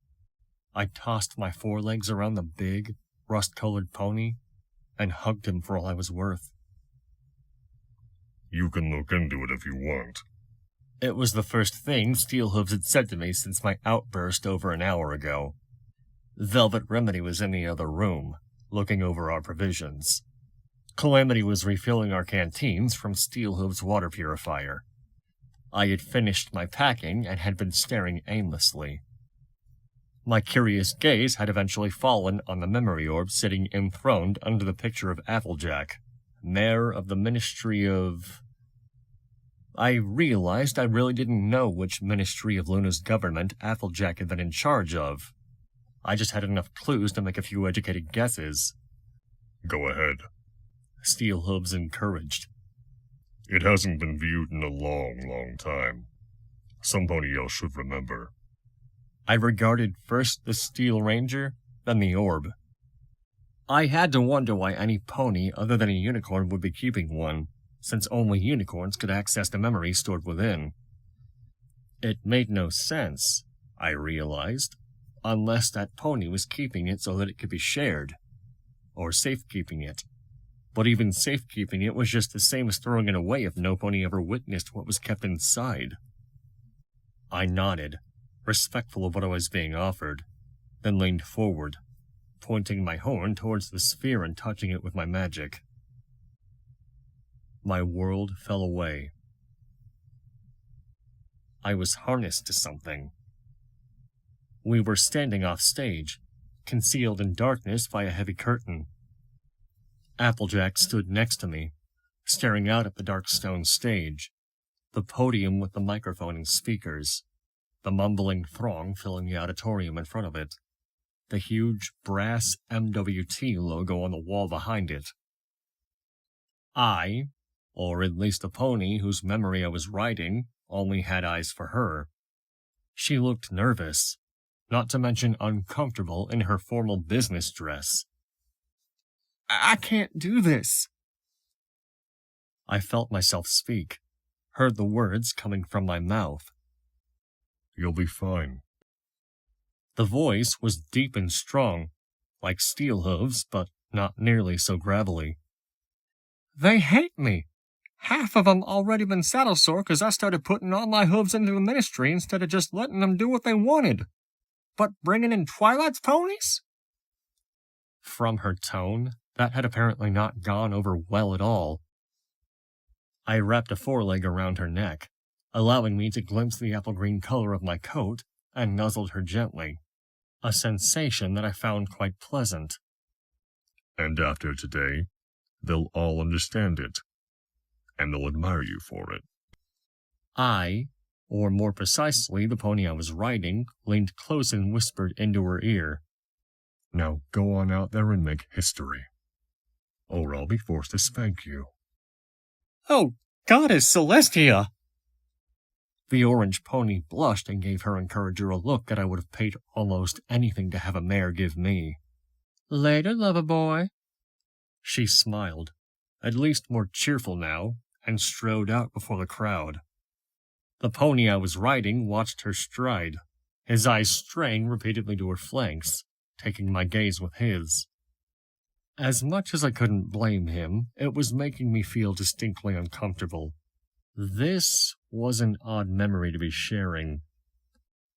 I tossed my forelegs around the big, rust-colored pony and hugged him for all I was worth. "You can look into it if you want." It was the first thing Steel Hooves had said to me since my outburst over an hour ago. Velvet Remedy was in the other room, looking over our provisions. Calamity was refilling our canteens from Steel Hooves' water purifier. I had finished my packing and had been staring aimlessly. My curious gaze had eventually fallen on the memory orb sitting enthroned under the picture of Applejack, mayor of the Ministry of... I realized I really didn't know which ministry of Luna's government Applejack had been in charge of. I just had enough clues to make a few educated guesses. "Go ahead," Steel Hooves encouraged. "It hasn't been viewed in a long, long time. Somebody else should remember." I regarded first the Steel Ranger, then the orb. I had to wonder why any pony other than a unicorn would be keeping one, since only unicorns could access the memory stored within. It made no sense, I realized, unless that pony was keeping it so that it could be shared, or safekeeping it. But even safekeeping it was just the same as throwing it away if no pony ever witnessed what was kept inside. I nodded, respectful of what I was being offered, then leaned forward, pointing my horn towards the sphere and touching it with my magic. My world fell away. I was harnessed to something. We were standing off stage, concealed in darkness by a heavy curtain. Applejack stood next to me, staring out at the dark stone stage, the podium with the microphone and speakers, the mumbling throng filling the auditorium in front of it, the huge brass MWT logo on the wall behind it. I, or at least the pony whose memory I was riding, only had eyes for her. She looked nervous, not to mention uncomfortable in her formal business dress. I can't do this." I felt myself speak, heard the words coming from my mouth, You'll be fine. The voice was deep and strong, like steel hooves, but not nearly so gravelly. They hate me. Half of them already been saddle sore because I started putting all my hooves into the ministry instead of just letting them do what they wanted. But bringing in Twilight's ponies? From her tone, that had apparently not gone over well at all. I wrapped a foreleg around her neck, allowing me to glimpse the apple-green color of my coat, and nuzzled her gently, a sensation that I found quite pleasant. And after today, they'll all understand it, and they'll admire you for it. I, or more precisely the pony I was riding, leaned close and whispered into her ear. Now go on out there and make history, or I'll be forced to spank you. Oh, Goddess Celestia! The orange pony blushed and gave her encourager a look that I would have paid almost anything to have a mare give me. Later, lover boy. She smiled, at least more cheerful now, and strode out before the crowd. The pony I was riding watched her stride, his eyes straying repeatedly to her flanks, taking my gaze with his. As much as I couldn't blame him, it was making me feel distinctly uncomfortable. This was an odd memory to be sharing.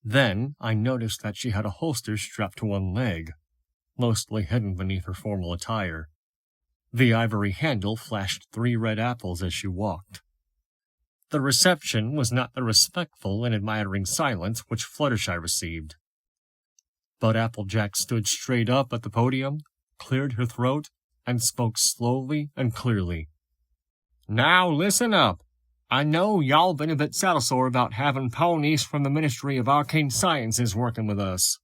Then I noticed that she had a holster strapped to one leg, mostly hidden beneath her formal attire. The ivory handle flashed 3 red apples as she walked. The reception was not the respectful and admiring silence which Fluttershy received. But Applejack stood straight up at the podium, cleared her throat, and spoke slowly and clearly. Now listen up. I know y'all been a bit saddle-sore about having ponies from the Ministry of Arcane Sciences working with us.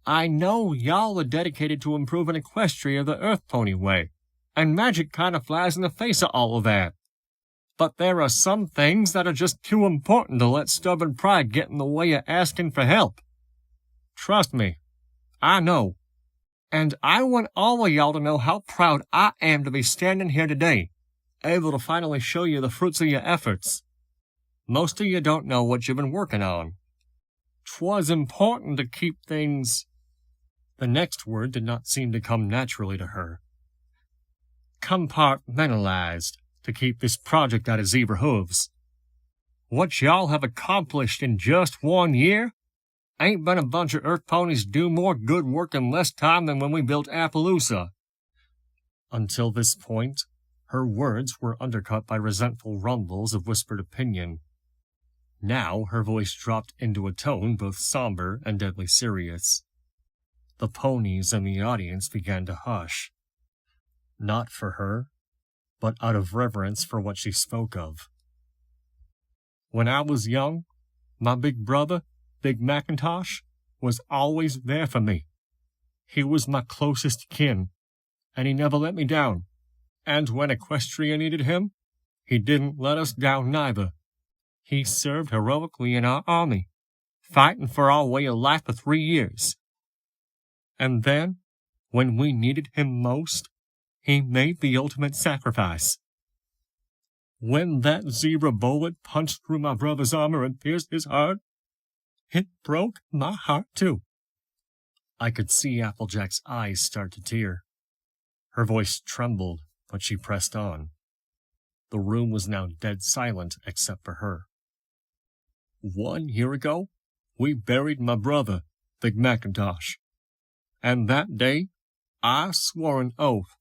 I know y'all are dedicated to improving Equestria the Earth Pony way, and magic kind of flies in the face of all of that. But there are some things that are just too important to let stubborn pride get in the way of asking for help. Trust me, I know. And I want all of y'all to know how proud I am to be standing here today, able to finally show you the fruits of your efforts. Most of you don't know what you've been working on. 'Twas important to keep things... The next word did not seem to come naturally to her. Compartmentalized, to keep this project out of zebra hooves. What y'all have accomplished in just 1 year ain't been a bunch of Earth ponies do more good work in less time than when we built Appaloosa. Until this point, her words were undercut by resentful rumbles of whispered opinion. Now her voice dropped into a tone both somber and deadly serious. The ponies in the audience began to hush. Not for her, but out of reverence for what she spoke of. When I was young, my big brother, Big Macintosh, was always there for me. He was my closest kin, and he never let me down. And when Equestria needed him, he didn't let us down neither. He served heroically in our army, fighting for our way of life for 3 years. And then, when we needed him most, he made the ultimate sacrifice. When that zebra bullet punched through my brother's armor and pierced his heart, it broke my heart too. I could see Applejack's eyes start to tear. Her voice trembled, but she pressed on. The room was now dead silent except for her. 1 year ago, we buried my brother, Big Macintosh. And that day, I swore an oath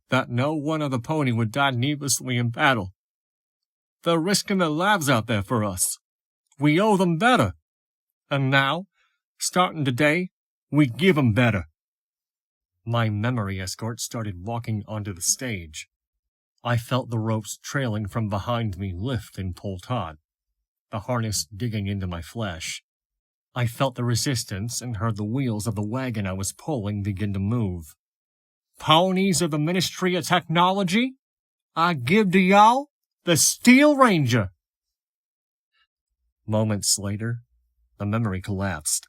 that no one of the pony would die needlessly in battle. They're risking their lives out there for us. We owe them better. And now, starting today, we give them better. My memory escort started walking onto the stage. I felt the ropes trailing from behind me lift and pull taut, the harness digging into my flesh. I felt the resistance and heard the wheels of the wagon I was pulling begin to move. Ponies of the Ministry of Technology, I give to y'all the Steel Ranger. Moments later, the memory collapsed,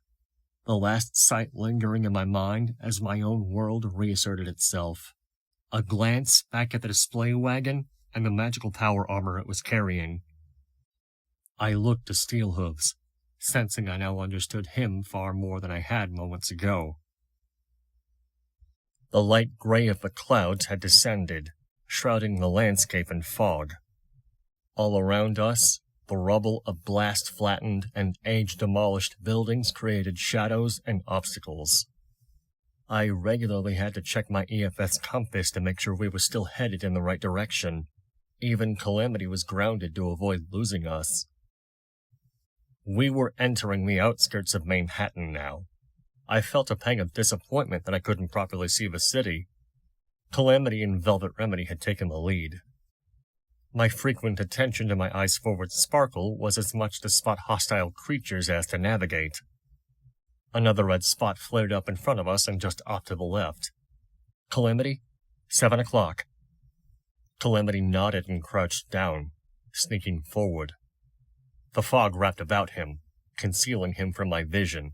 the last sight lingering in my mind as my own world reasserted itself. A glance back at the display wagon and the magical power armor it was carrying. I looked to Steelhooves, sensing I now understood him far more than I had moments ago. The light gray of the clouds had descended, shrouding the landscape in fog. All around us, the rubble of blast-flattened and age-demolished buildings created shadows and obstacles. I regularly had to check my EFS compass to make sure we were still headed in the right direction. Even Calamity was grounded to avoid losing us. We were entering the outskirts of Manhattan now. I felt a pang of disappointment that I couldn't properly see the city. Calamity and Velvet Remedy had taken the lead. My frequent attention to my eyes' forward sparkle was as much to spot hostile creatures as to navigate. Another red spot flared up in front of us and just off to the left. Calamity, 7 o'clock. Calamity nodded and crouched down, sneaking forward. The fog wrapped about him, concealing him from my vision,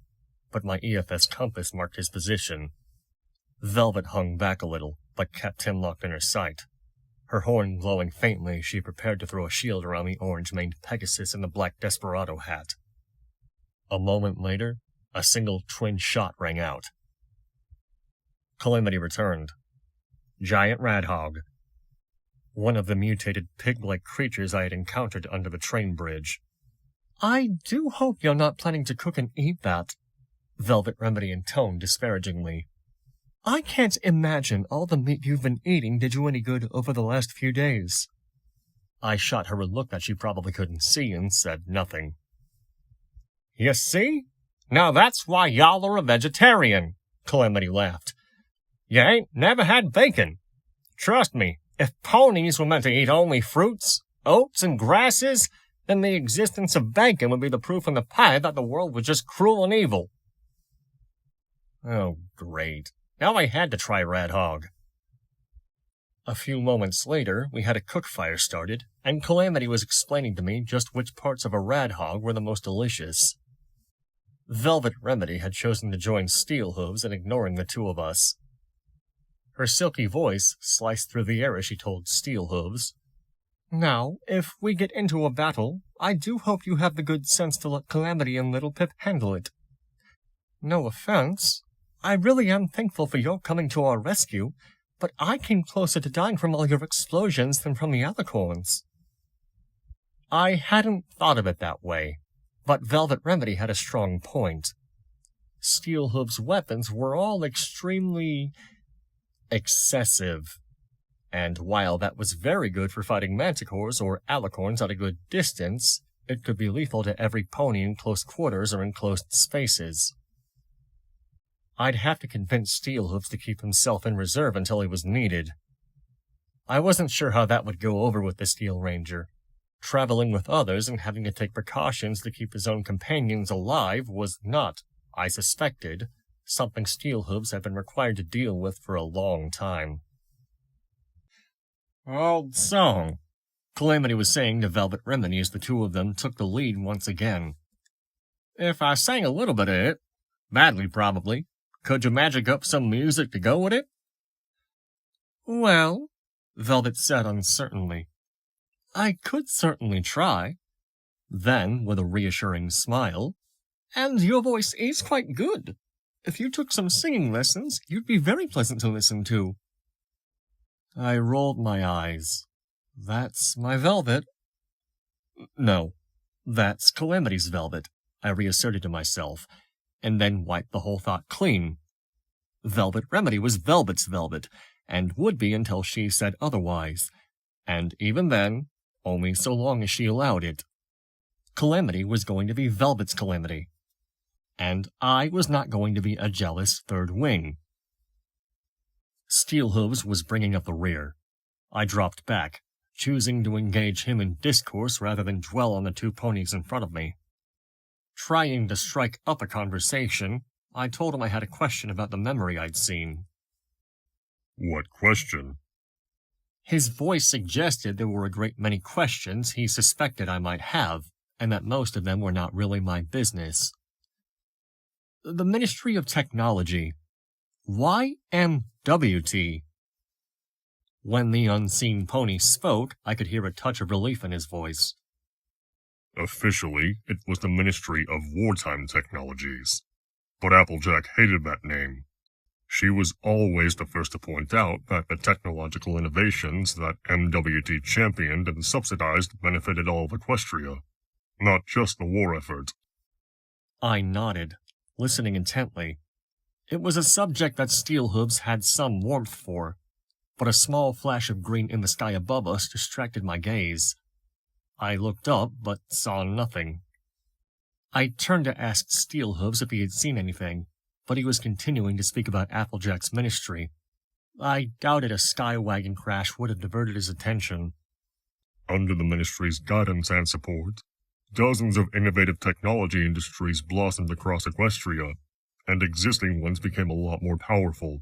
but my EFS compass marked his position. Velvet hung back a little, but kept him locked in her sight. Her horn glowing faintly, she prepared to throw a shield around the orange-maned Pegasus in the black desperado hat. A moment later, a single twin shot rang out. Calamity returned. Giant radhog. One of the mutated pig-like creatures I had encountered under the train bridge. I do hope you're not planning to cook and eat that, Velvet Remedy intoned disparagingly. I can't imagine all the meat you've been eating did you any good over the last few days. I shot her a look that she probably couldn't see and said nothing. You see? Now that's why y'all are a vegetarian, Calamity laughed. You ain't never had bacon. Trust me, if ponies were meant to eat only fruits, oats, and grasses, then the existence of bacon would be the proof in the pie that the world was just cruel and evil. Oh, great. Now I had to try radhog. A few moments later, we had a cook fire started, and Calamity was explaining to me just which parts of a radhog were the most delicious. Velvet Remedy had chosen to join Steelhooves in ignoring the two of us. Her silky voice sliced through the air as she told Steelhooves, Now, if we get into a battle, I do hope you have the good sense to let Calamity and Little Pip handle it. No offense. I really am thankful for your coming to our rescue, but I came closer to dying from all your explosions than from the alicorns. I hadn't thought of it that way, but Velvet Remedy had a strong point. Steelhooves' weapons were all extremely excessive, and while that was very good for fighting manticores or alicorns at a good distance, it could be lethal to every pony in close quarters or enclosed spaces. I'd have to convince Steelhooves to keep himself in reserve until he was needed. I wasn't sure how that would go over with the Steel Ranger. Traveling with others and having to take precautions to keep his own companions alive was not, I suspected, something Steelhooves had been required to deal with for a long time. Old song, Calamity was saying to Velvet Remedy as the two of them took the lead once again. If I sang a little bit of it, badly probably, could you magic up some music to go with it? Well, Velvet said uncertainly, I could certainly try. Then, with a reassuring smile, and your voice is quite good. If you took some singing lessons, you'd be very pleasant to listen to. I rolled my eyes. That's my Velvet. No, that's Calamity's Velvet, I reasserted to myself, and then wiped the whole thought clean. Velvet Remedy was Velvet's Velvet, and would be until she said otherwise, and even then, only so long as she allowed it. Calamity was going to be Velvet's Calamity, and I was not going to be a jealous third wing. Steelhooves was bringing up the rear. I dropped back, choosing to engage him in discourse rather than dwell on the two ponies in front of me. Trying to strike up a conversation, I told him I had a question about the memory I'd seen. What question? His voice suggested there were a great many questions he suspected I might have, and that most of them were not really my business. The Ministry of Technology. YMWT. When the unseen pony spoke, I could hear a touch of relief in his voice. Officially, it was the Ministry of Wartime Technologies, but Applejack hated that name. She was always the first to point out that the technological innovations that MWT championed and subsidized benefited all of Equestria, not just the war effort. I nodded, listening intently. It was a subject that Steelhooves had some warmth for, but a small flash of green in the sky above us distracted my gaze. I looked up, but saw nothing. I turned to ask Steelhooves if he had seen anything, but he was continuing to speak about Applejack's ministry. I doubted a skywagon crash would have diverted his attention. Under the ministry's guidance and support, dozens of innovative technology industries blossomed across Equestria, and existing ones became a lot more powerful,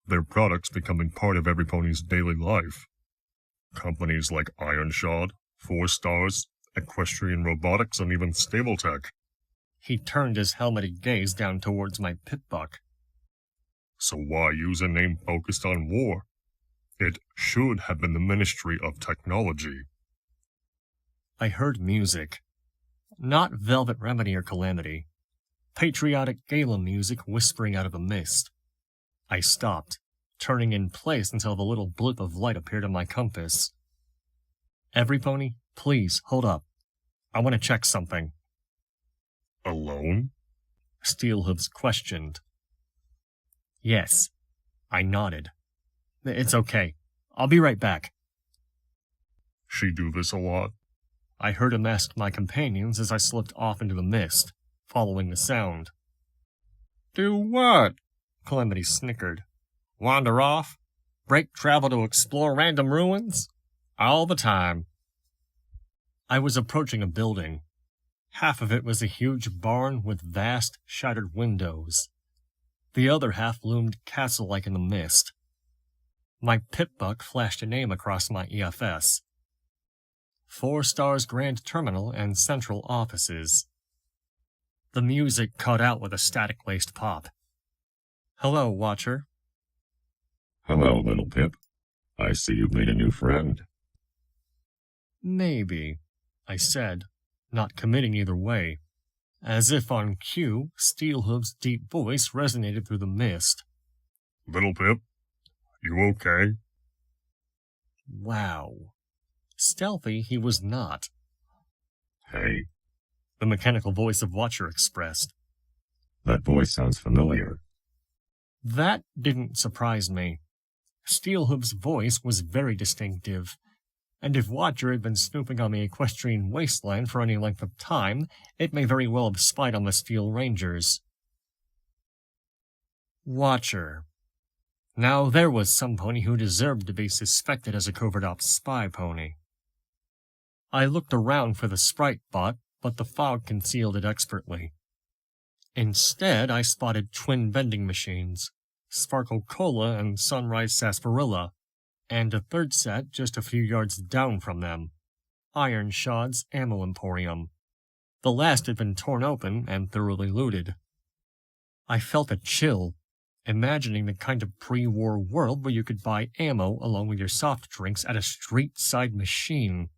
their products becoming part of every pony's daily life. Companies like Ironshod, 4 Stars, Equestrian Robotics, and even Stabletech. He turned his helmeted gaze down towards my pip-buck. So why use a name focused on war? It should have been the Ministry of Technology. I heard music. Not Velvet Remedy or Calamity. Patriotic gala music whispering out of the mist. I stopped, turning in place until the little blip of light appeared on my compass. Every pony, please, hold up. I want to check something. Alone? Steelhooves questioned. Yes. I nodded. It's okay. I'll be right back. She do this a lot? I heard him ask my companions as I slipped off into the mist, following the sound. Do what? Calamity snickered. Wander off? Break travel to explore random ruins? All the time. I was approaching a building. Half of it was a huge barn with vast, shattered windows. The other half loomed castle-like in the mist. My pip-buck flashed a name across my EFS. 4 Stars Grand Terminal and Central Offices. The music cut out with a static-laced pop. Hello, Watcher. Hello, little Pip. I see you've made a new friend. Maybe, I said, not committing either way. As if on cue, Steelhooves' deep voice resonated through the mist. Little Pip, you okay? Wow. Stealthy he was not. Hey, The mechanical voice of Watcher expressed. that voice sounds familiar. That didn't surprise me. Steelhooves' voice was very distinctive, and if Watcher had been snooping on the equestrian wasteland for any length of time, it may very well have spied on the Steel Rangers. Watcher. Now there was some pony who deserved to be suspected as a covert ops spy pony. I looked around for the sprite bot, but the fog concealed it expertly. Instead, I spotted twin vending machines, Sparkle Cola and Sunrise Sarsaparilla, and a third set just a few yards down from them, Ironshod's Ammo Emporium. The last had been torn open and thoroughly looted. I felt a chill, imagining the kind of pre-war world where you could buy ammo along with your soft drinks at a street-side machine.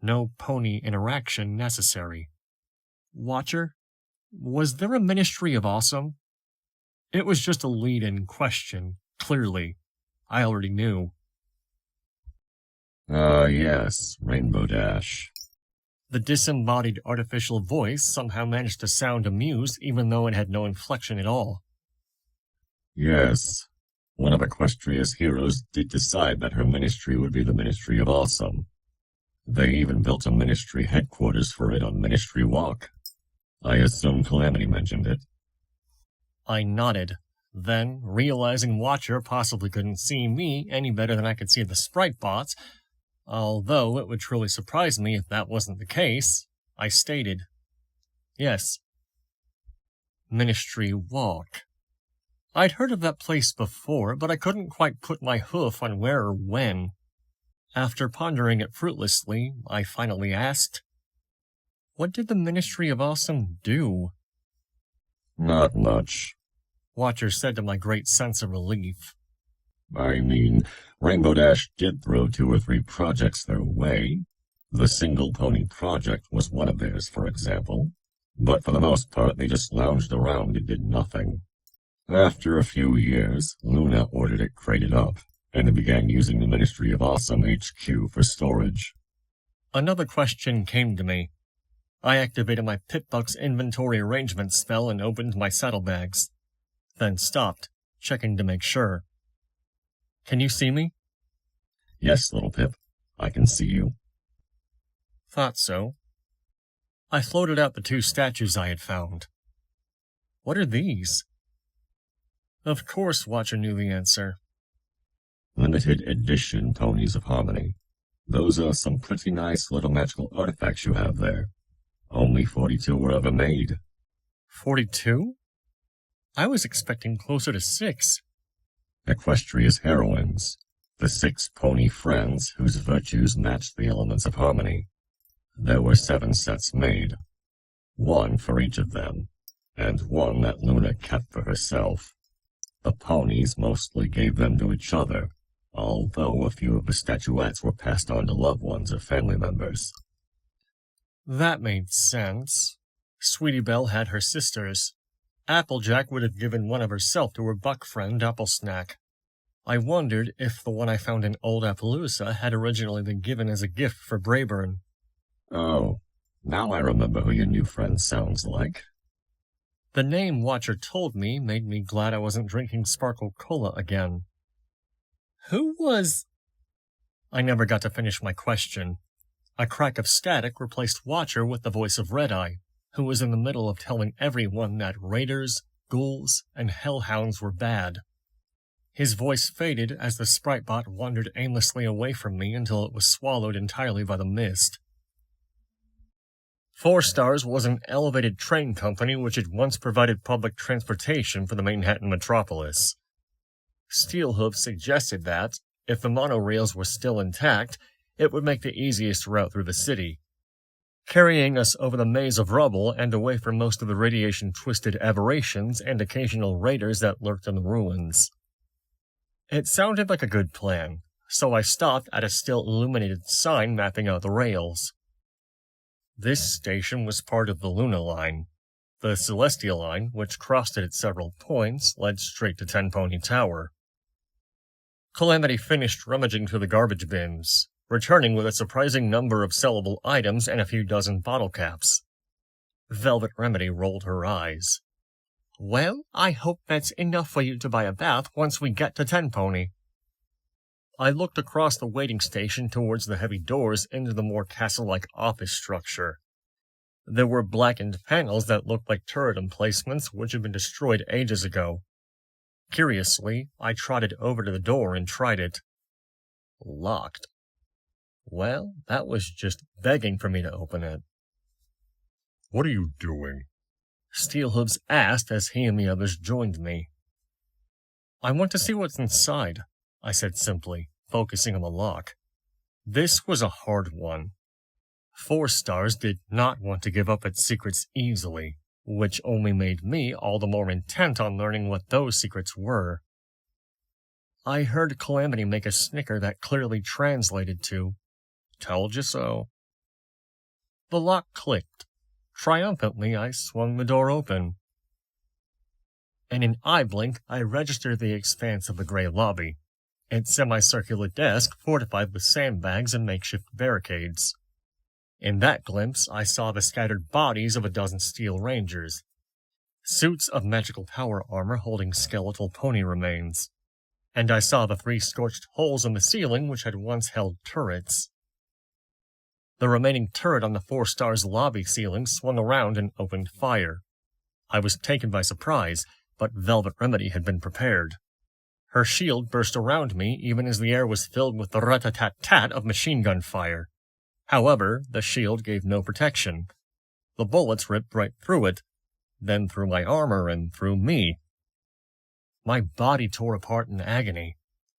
No pony interaction necessary. Watcher? Was there a Ministry of Awesome? It was just a lead-in question, clearly. I already knew. Yes, Rainbow Dash. The disembodied artificial voice somehow managed to sound amused even though it had no inflection at all. Yes, one of Equestria's heroes did decide that her ministry would be the Ministry of Awesome. They even built a ministry headquarters for it on Ministry Walk. I assume Calamity mentioned it. I nodded. Then, realizing Watcher possibly couldn't see me any better than I could see the sprite bots, although it would truly surprise me if that wasn't the case, I stated, yes. Ministry Walk. I'd heard of that place before, but I couldn't quite put my hoof on where or when. After pondering it fruitlessly, I finally asked, what did the Ministry of Awesome do? Not much. Watcher said to my great sense of relief. I mean, Rainbow Dash did throw 2 or 3 projects their way. The Single Pony Project was one of theirs, for example, but for the most part they just lounged around and did nothing. After a few years, Luna ordered it crated up, and they began using the Ministry of Awesome HQ for storage. Another question came to me. I activated my Pitbuck's inventory arrangement spell and opened my saddlebags, then stopped, checking to make sure. Can you see me? Yes, little Pip, I can see you. Thought so. I floated out the 2 statues I had found. What are these? Of course Watcher knew the answer. Limited edition Ponies of Harmony. Those are some pretty nice little magical artifacts you have there. Only 42 were ever made. 42? I was expecting closer to 6. Equestria's heroines, the 6 pony friends whose virtues matched the elements of harmony. There were 7 sets made, 1 for each of them, and 1 that Luna kept for herself. The ponies mostly gave them to each other, although a few of the statuettes were passed on to loved ones or family members. That made sense. Sweetie Belle had her sisters. Applejack would have given one of herself to her buck friend Applesnack. I wondered if the one I found in Old Appaloosa had originally been given as a gift for Brayburn. Oh, now I remember who your new friend sounds like. The name Watcher told me made me glad I wasn't drinking Sparkle Cola again. Who was... I never got to finish my question. A crack of static replaced Watcher with the voice of Red-Eye, who was in the middle of telling everyone that raiders, ghouls, and hellhounds were bad. His voice faded as the sprite bot wandered aimlessly away from me until it was swallowed entirely by the mist. 4 Stars was an elevated train company which had once provided public transportation for the Manhattan metropolis. Steelhoof suggested that, if the monorails were still intact, it would make the easiest route through the city, carrying us over the maze of rubble and away from most of the radiation-twisted aberrations and occasional raiders that lurked in the ruins. It sounded like a good plan, so I stopped at a still illuminated sign mapping out the rails. This station was part of the Luna Line. The Celestial Line, which crossed it at several points, led straight to Ten Pony Tower. Calamity finished rummaging through the garbage bins, returning with a surprising number of sellable items and a few dozen bottle caps. Velvet Remedy rolled her eyes. Well, I hope that's enough for you to buy a bath once we get to Ten Pony. I looked across the waiting station towards the heavy doors into the more castle-like office structure. There were blackened panels that looked like turret emplacements which had been destroyed ages ago. Curiously, I trotted over to the door and tried it. Locked. Well, that was just begging for me to open it. What are you doing? Steelhooves asked as he and the others joined me. I want to see what's inside, I said simply, focusing on the lock. This was a hard one. 4 Stars did not want to give up its secrets easily, which only made me all the more intent on learning what those secrets were. I heard Calamity make a snicker that clearly translated to, "Told you so." The lock clicked. Triumphantly, I swung the door open. In an eye blink, I registered the expanse of the gray lobby. Its semicircular desk fortified with sandbags and makeshift barricades. In that glimpse, I saw the scattered bodies of a dozen steel rangers, suits of magical power armor holding skeletal pony remains, and I saw the 3 scorched holes in the ceiling which had once held turrets. The remaining turret on the 4 Stars lobby ceiling swung around and opened fire. I was taken by surprise, but Velvet Remedy had been prepared. Her shield burst around me even as the air was filled with the rat-a-tat-tat of machine gun fire. However, the shield gave no protection. The bullets ripped right through it, then through my armor and through me. My body tore apart in agony,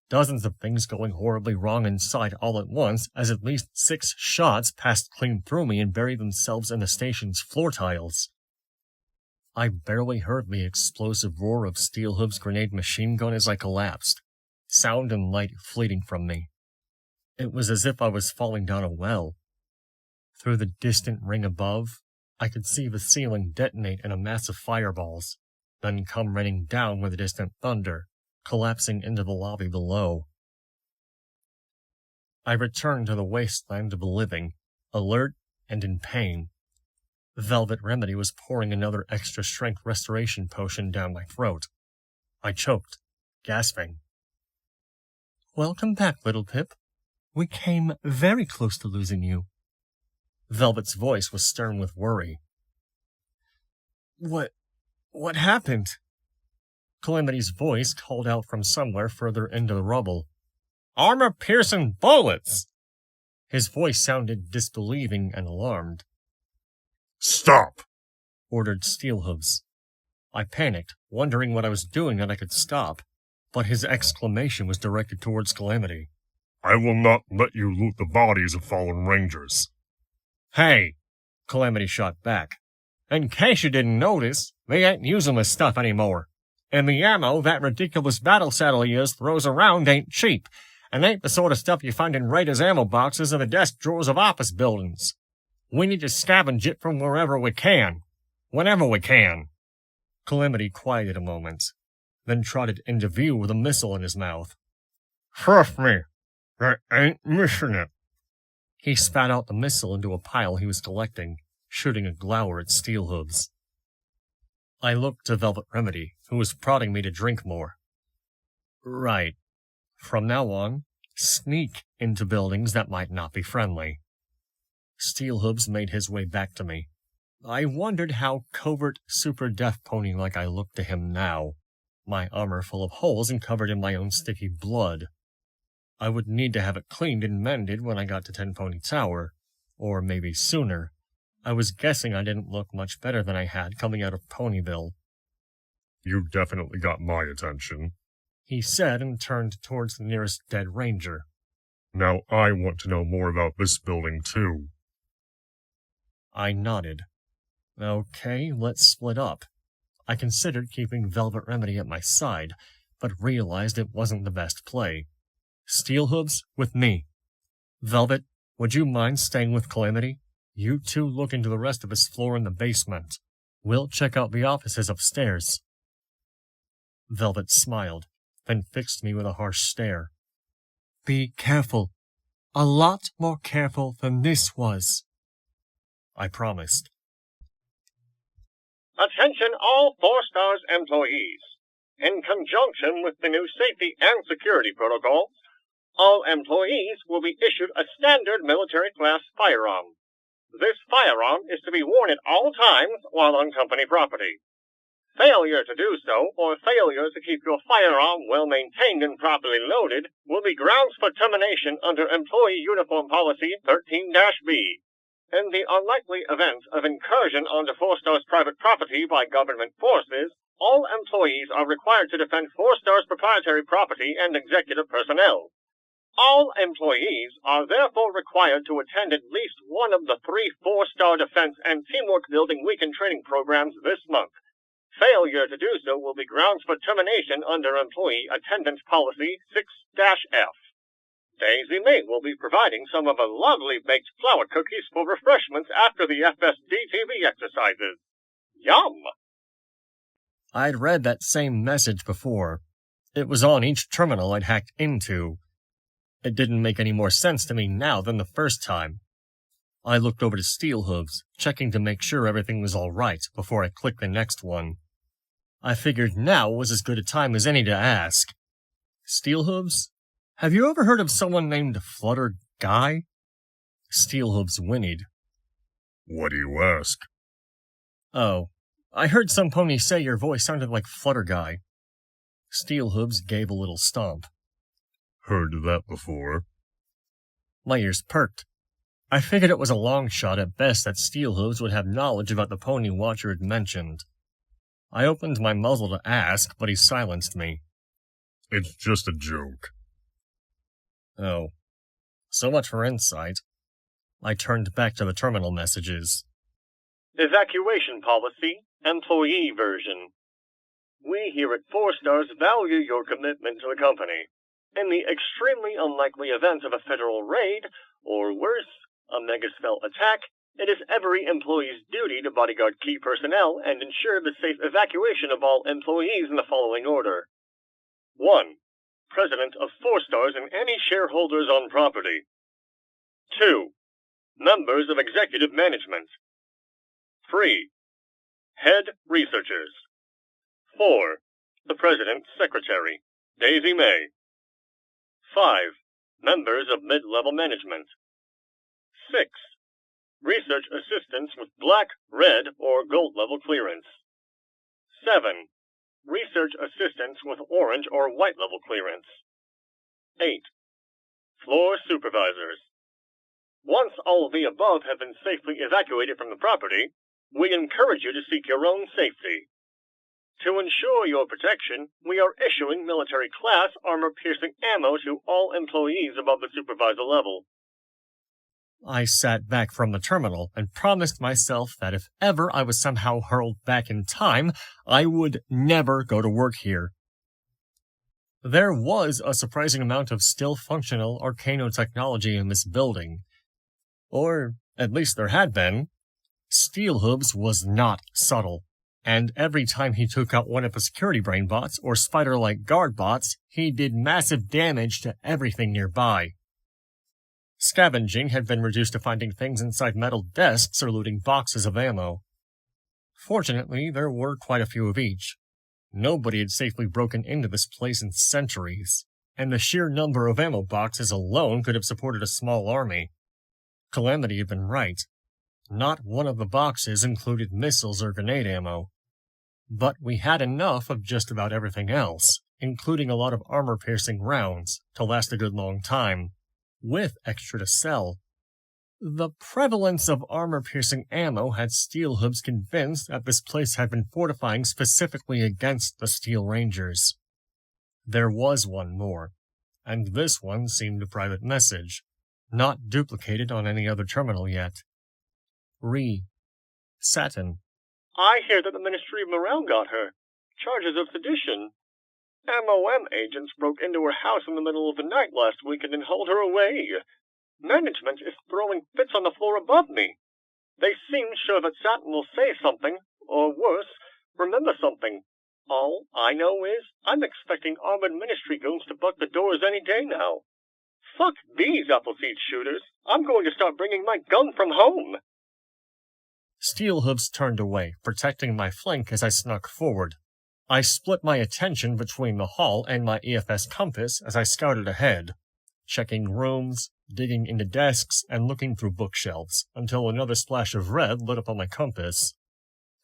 dozens of things going horribly wrong inside all at once as at least 6 shots passed clean through me and buried themselves in the station's floor tiles. I barely heard the explosive roar of Steelhoof's grenade machine gun as I collapsed, sound and light fleeting from me. It was as if I was falling down a well. Through the distant ring above, I could see the ceiling detonate in a mass of fireballs, then come raining down with a distant thunder, collapsing into the lobby below. I returned to the wasteland of the living, alert and in pain. Velvet Remedy was pouring another extra-strength restoration potion down my throat. I choked, gasping. "Welcome back, little Pip. We came very close to losing you." Velvet's voice was stern with worry. What happened?" Calamity's voice called out from somewhere further into the rubble. "Armor-piercing bullets!" His voice sounded disbelieving and alarmed. Stop! Ordered Steelhooves. I panicked, wondering what I was doing that I could stop, but his exclamation was directed towards Calamity. I will not let you loot the bodies of fallen rangers. "Hey!" Calamity shot back. "In case you didn't notice, they ain't using this stuff anymore. And the ammo that ridiculous battle saddle of yours throws around ain't cheap, and ain't the sort of stuff you find in Raiders ammo boxes or the desk drawers of office buildings. We need to scavenge it from wherever we can. Whenever we can." Calamity quieted a moment, then trotted into view with a missile in his mouth. "Trust me, I ain't missing it." He spat out the missile into a pile he was collecting, shooting a glower at Steelhooves. I looked to Velvet Remedy, who was prodding me to drink more. Right. From now on, sneak into buildings that might not be friendly. Steelhooves made his way back to me. I wondered how covert super death pony like I looked to him now, my armor full of holes and covered in my own sticky blood. I would need to have it cleaned and mended when I got to Ten Pony Tower, or maybe sooner. I was guessing I didn't look much better than I had coming out of Ponyville. You definitely got my attention, he said and turned towards the nearest dead ranger. Now I want to know more about this building too. I nodded. Okay, let's split up. I considered keeping Velvet Remedy at my side, but realized it wasn't the best play. Steelhooves with me. Velvet, would you mind staying with Calamity? You two look into the rest of his floor in the basement. We'll check out the offices upstairs. Velvet smiled, then fixed me with a harsh stare. Be careful. A lot more careful than this was. I promised. Attention all 4 Stars employees. In conjunction with the new safety and security protocols, all employees will be issued a standard military-class firearm. This firearm is to be worn at all times while on company property. Failure to do so, or failure to keep your firearm well maintained and properly loaded, will be grounds for termination under Employee Uniform Policy 13-B. In the unlikely event of incursion onto 4 Stars private property by government forces, all employees are required to defend 4 Stars proprietary property and executive personnel. All employees are therefore required to attend at least one of the 3 4-star defense and teamwork building weekend training programs this month. Failure to do so will be grounds for termination under Employee Attendance Policy 6-F. Daisy May will be providing some of her lovely baked flour cookies for refreshments after the FSD-TV exercises. Yum! I'd read that same message before. It was on each terminal I'd hacked into. It didn't make any more sense to me now than the first time. I looked over to Steelhooves, checking to make sure everything was all right before I clicked the next one. I figured now was as good a time as any to ask. Steelhooves, have you ever heard of someone named Flutter Guy? Steelhooves whinnied. What do you ask? Oh, I heard some pony say your voice sounded like Flutter Guy. Steelhooves gave a little stomp. Heard that before. My ears perked. I figured it was a long shot at best that Steelhooves would have knowledge about the pony Watcher had mentioned. I opened my muzzle to ask, but he silenced me. It's just a joke. Oh, so much for insight. I turned back to the terminal messages. Evacuation Policy, Employee Version. We here at 4 Stars value your commitment to the company. In the extremely unlikely event of a federal raid, or worse, a megaspell attack, it is every employee's duty to bodyguard key personnel and ensure the safe evacuation of all employees in the following order. 1. President of 4 stars and any shareholders on property. 2. Members of executive management. 3. Head researchers. 4. The President's Secretary, Daisy May. 5. Members of mid-level management. 6. Research assistants with black, red, or gold level clearance. 7. Research assistants with orange or white level clearance. 8. Floor supervisors. Once all of the above have been safely evacuated from the property, we encourage you to seek your own safety. To ensure your protection, we are issuing military-class armor-piercing ammo to all employees above the supervisor level. I sat back from the terminal and promised myself that if ever I was somehow hurled back in time, I would never go to work here. There was a surprising amount of still functional Arcano technology in this building. Or, at least there had been. Steelhooves was not subtle, and every time he took out one of his security brain bots or spider-like guard bots, he did massive damage to everything nearby. Scavenging had been reduced to finding things inside metal desks or looting boxes of ammo. Fortunately, there were quite a few of each. Nobody had safely broken into this place in centuries, and the sheer number of ammo boxes alone could have supported a small army. Calamity had been right. Not one of the boxes included missiles or grenade ammo. But we had enough of just about everything else, including a lot of armor-piercing rounds, to last a good long time, with extra to sell. The prevalence of armor-piercing ammo had Steelhooves convinced that this place had been fortifying specifically against the Steel Rangers. There was one more, and this one seemed a private message, not duplicated on any other terminal yet. Satin. I hear that the Ministry of Morale got her. Charges of sedition. MOM agents broke into her house in the middle of the night last weekend and hauled her away. Management is throwing fits on the floor above me. They seem sure that Satin will say something, or worse, remember something. All I know is, I'm expecting armored ministry goons to buck the doors any day now. Fuck these Appleseed shooters. I'm going to start bringing my gun from home. Steelhooves turned away, protecting my flank as I snuck forward. I split my attention between the hall and my EFS compass as I scouted ahead, checking rooms, digging into desks, and looking through bookshelves, until another splash of red lit up on my compass.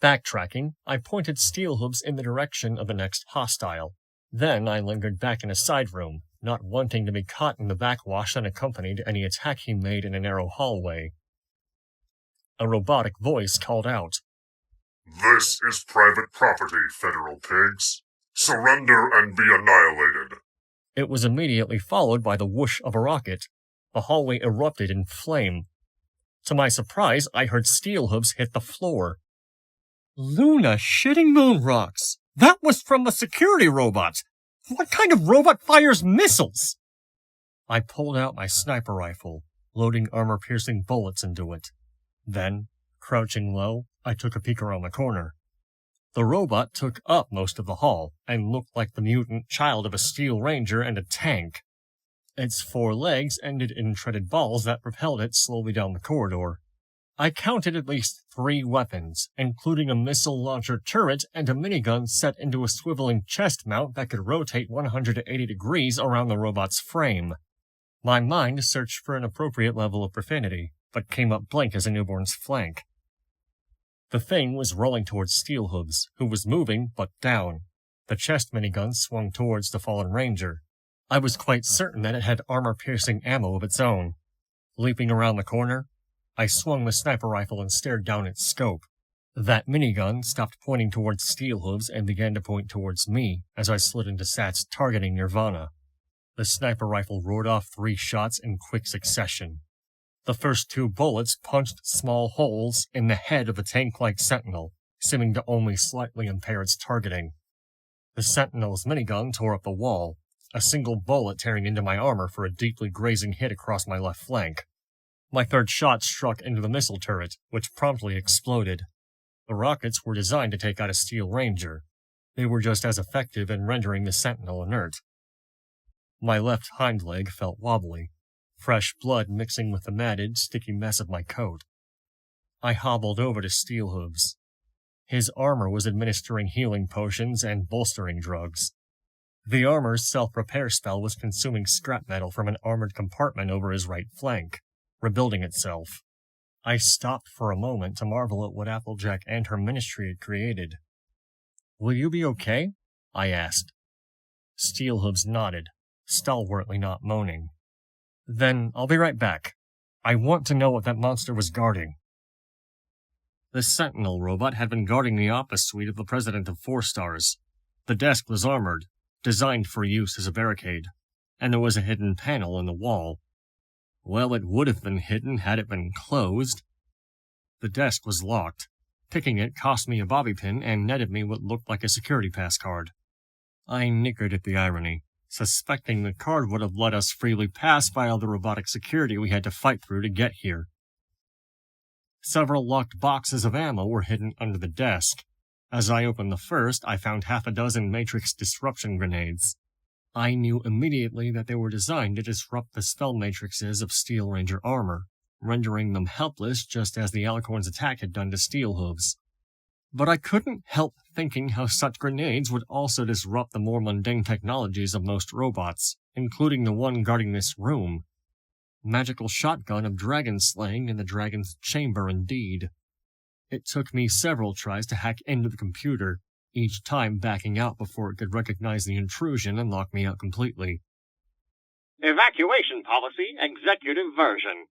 Backtracking, I pointed Steelhooves in the direction of the next hostile. Then I lingered back in a side room, not wanting to be caught in the backwash that accompanied any attack he made in a narrow hallway. A robotic voice called out, "This is private property, federal pigs. Surrender and be annihilated." It was immediately followed by the whoosh of a rocket. The hallway erupted in flame. To my surprise, I heard Steelhooves hit the floor. Luna shitting moon rocks! That was from a security robot! What kind of robot fires missiles? I pulled out my sniper rifle, loading armor-piercing bullets into it. Then, crouching low, I took a peek around the corner. The robot took up most of the hall, and looked like the mutant child of a Steel Ranger and a tank. Its 4 legs ended in treaded balls that propelled it slowly down the corridor. I counted at least 3 weapons, including a missile launcher turret and a minigun set into a swiveling chest mount that could rotate 180 degrees around the robot's frame. My mind searched for an appropriate level of profanity, but came up blank as a newborn's flank. The thing was rolling towards Steelhooves, who was moving, but down. The chest minigun swung towards the fallen ranger. I was quite certain that it had armor-piercing ammo of its own. Leaping around the corner, I swung the sniper rifle and stared down its scope. That minigun stopped pointing towards Steelhooves and began to point towards me as I slid into Sat's targeting nirvana. The sniper rifle roared off 3 shots in quick succession. The first 2 bullets punched small holes in the head of the tank-like sentinel, seeming to only slightly impair its targeting. The sentinel's minigun tore up the wall, a single bullet tearing into my armor for a deeply grazing hit across my left flank. My third shot struck into the missile turret, which promptly exploded. The rockets were designed to take out a Steel Ranger. They were just as effective in rendering the Sentinel inert. My left hind leg felt wobbly, fresh blood mixing with the matted, sticky mess of my coat. I hobbled over to Steelhooves. His armor was administering healing potions and bolstering drugs. The armor's self-repair spell was consuming scrap metal from an armored compartment over his right flank, rebuilding itself. I stopped for a moment to marvel at what Applejack and her ministry had created. "Will you be okay?" I asked. Steelhooves nodded, stalwartly not moaning. "Then I'll be right back. I want to know what that monster was guarding." The Sentinel robot had been guarding the office suite of the President of 4 Stars. The desk was armored, designed for use as a barricade, and there was a hidden panel in the wall. Well, it would have been hidden had it been closed. The desk was locked. Picking it cost me a bobby pin and netted me what looked like a security pass card. I nickered at the irony, suspecting the card would have let us freely pass by all the robotic security we had to fight through to get here. Several locked boxes of ammo were hidden under the desk. As I opened the first, I found half a dozen Matrix disruption grenades. I knew immediately that they were designed to disrupt the spell matrices of Steel Ranger armor, rendering them helpless just as the Alicorn's attack had done to Steelhooves. But I couldn't help thinking how such grenades would also disrupt the more mundane technologies of most robots, including the one guarding this room. Magical shotgun of dragon slaying in the dragon's chamber indeed. It took me several tries to hack into the computer, each time backing out before it could recognize the intrusion and lock me out completely. Evacuation Policy Executive Version.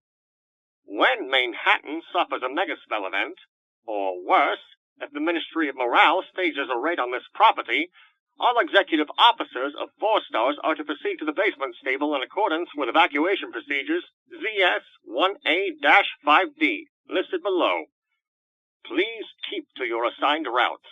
When Manhattan suffers a megaspell event, or worse, if the Ministry of Morale stages a raid on this property, all executive officers of 4 Stars are to proceed to the basement stable in accordance with evacuation procedures ZS-1A-5D, listed below. Please keep to your assigned routes.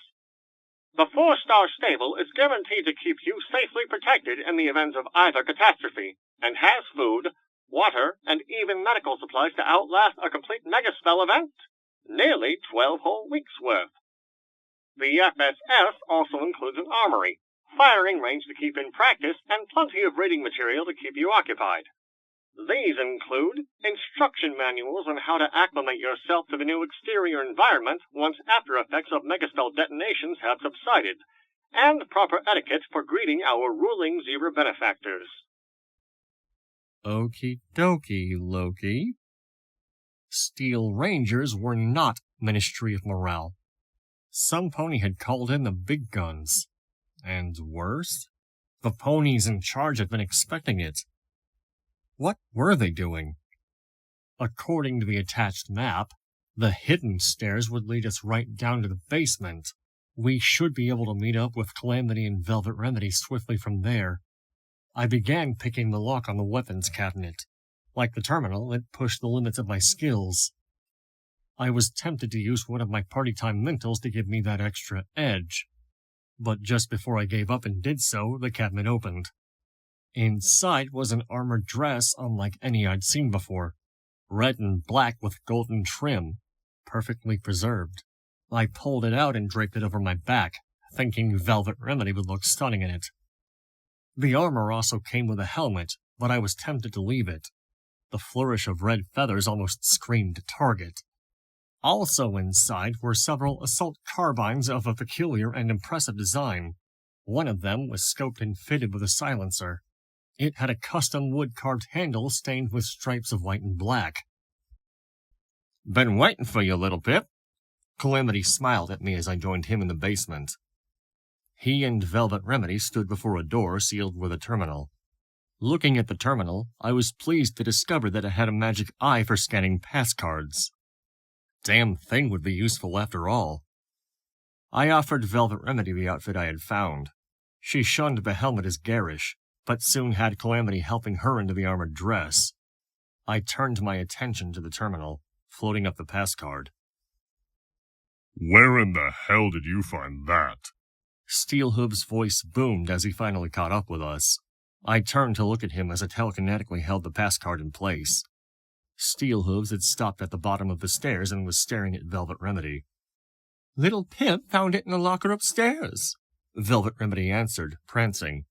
The 4-star stable is guaranteed to keep you safely protected in the event of either catastrophe, and has food, water, and even medical supplies to outlast a complete megaspell event. Nearly 12 whole weeks' worth. The FSS also includes an armory, firing range to keep in practice, and plenty of reading material to keep you occupied. These include instruction manuals on how to acclimate yourself to the new exterior environment once after effects of megaspell detonations have subsided, and proper etiquette for greeting our ruling Zebra benefactors. Okie dokie, Loki. Steel Rangers were not Ministry of Morale. Some pony had called in the big guns. And worse, the ponies in charge had been expecting it. What were they doing? According to the attached map, the hidden stairs would lead us right down to the basement. We should be able to meet up with Calamity and Velvet Remedy swiftly from there. I began picking the lock on the weapons cabinet. Like the terminal, it pushed the limits of my skills. I was tempted to use one of my party time mentals to give me that extra edge. But just before I gave up and did so, the cabinet opened. Inside was an armored dress unlike any I'd seen before, red and black with golden trim, perfectly preserved. I pulled it out and draped it over my back, thinking Velvet Remedy would look stunning in it. The armor also came with a helmet, but I was tempted to leave it. The flourish of red feathers almost screamed target. Also inside were several assault carbines of a peculiar and impressive design. One of them was scoped and fitted with a silencer. It had a custom wood-carved handle stained with stripes of white and black. "Been waiting for you, little Pip." Calamity smiled at me as I joined him in the basement. He and Velvet Remedy stood before a door sealed with a terminal. Looking at the terminal, I was pleased to discover that it had a magic eye for scanning pass cards. Damn thing would be useful after all. I offered Velvet Remedy the outfit I had found. She shunned the helmet as garish, but soon had Calamity helping her into the armored dress. I turned my attention to the terminal, floating up the pass card. Where in the hell did you find that? Steelhooves' voice boomed as he finally caught up with us. I turned to look at him as I telekinetically held the pass card in place. Steelhooves had stopped at the bottom of the stairs and was staring at Velvet Remedy. Little Pip found it in the locker upstairs, Velvet Remedy answered, prancing.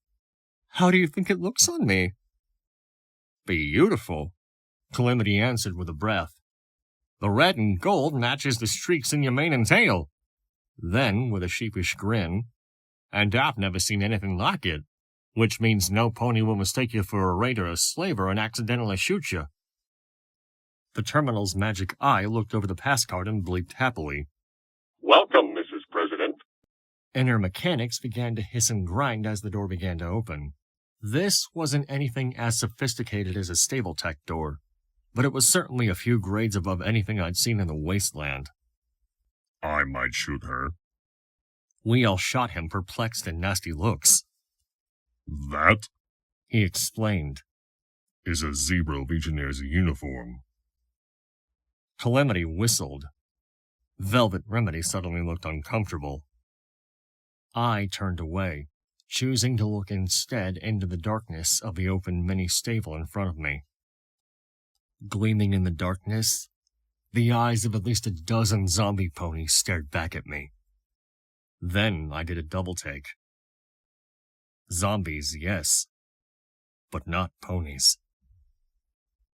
How do you think it looks on me? Beautiful, Calamity answered with a breath. The red and gold matches the streaks in your mane and tail. Then, with a sheepish grin, and I've never seen anything like it, which means no pony will mistake you for a raider or a slaver and accidentally shoot you. The terminal's magic eye looked over the pass card and bleeped happily. Welcome, Mrs. President. Inner mechanics began to hiss and grind as the door began to open. This wasn't anything as sophisticated as a stable tech door, but it was certainly a few grades above anything I'd seen in the wasteland. I might shoot her. We all shot him, perplexed and nasty looks. That, he explained, is a Zebra Legionnaire's uniform. Calamity whistled. Velvet Remedy suddenly looked uncomfortable. I turned away, choosing to look instead into the darkness of the open mini stable in front of me. Gleaming in the darkness, the eyes of at least a dozen zombie ponies stared back at me. Then I did a double take. Zombies, yes, but not ponies.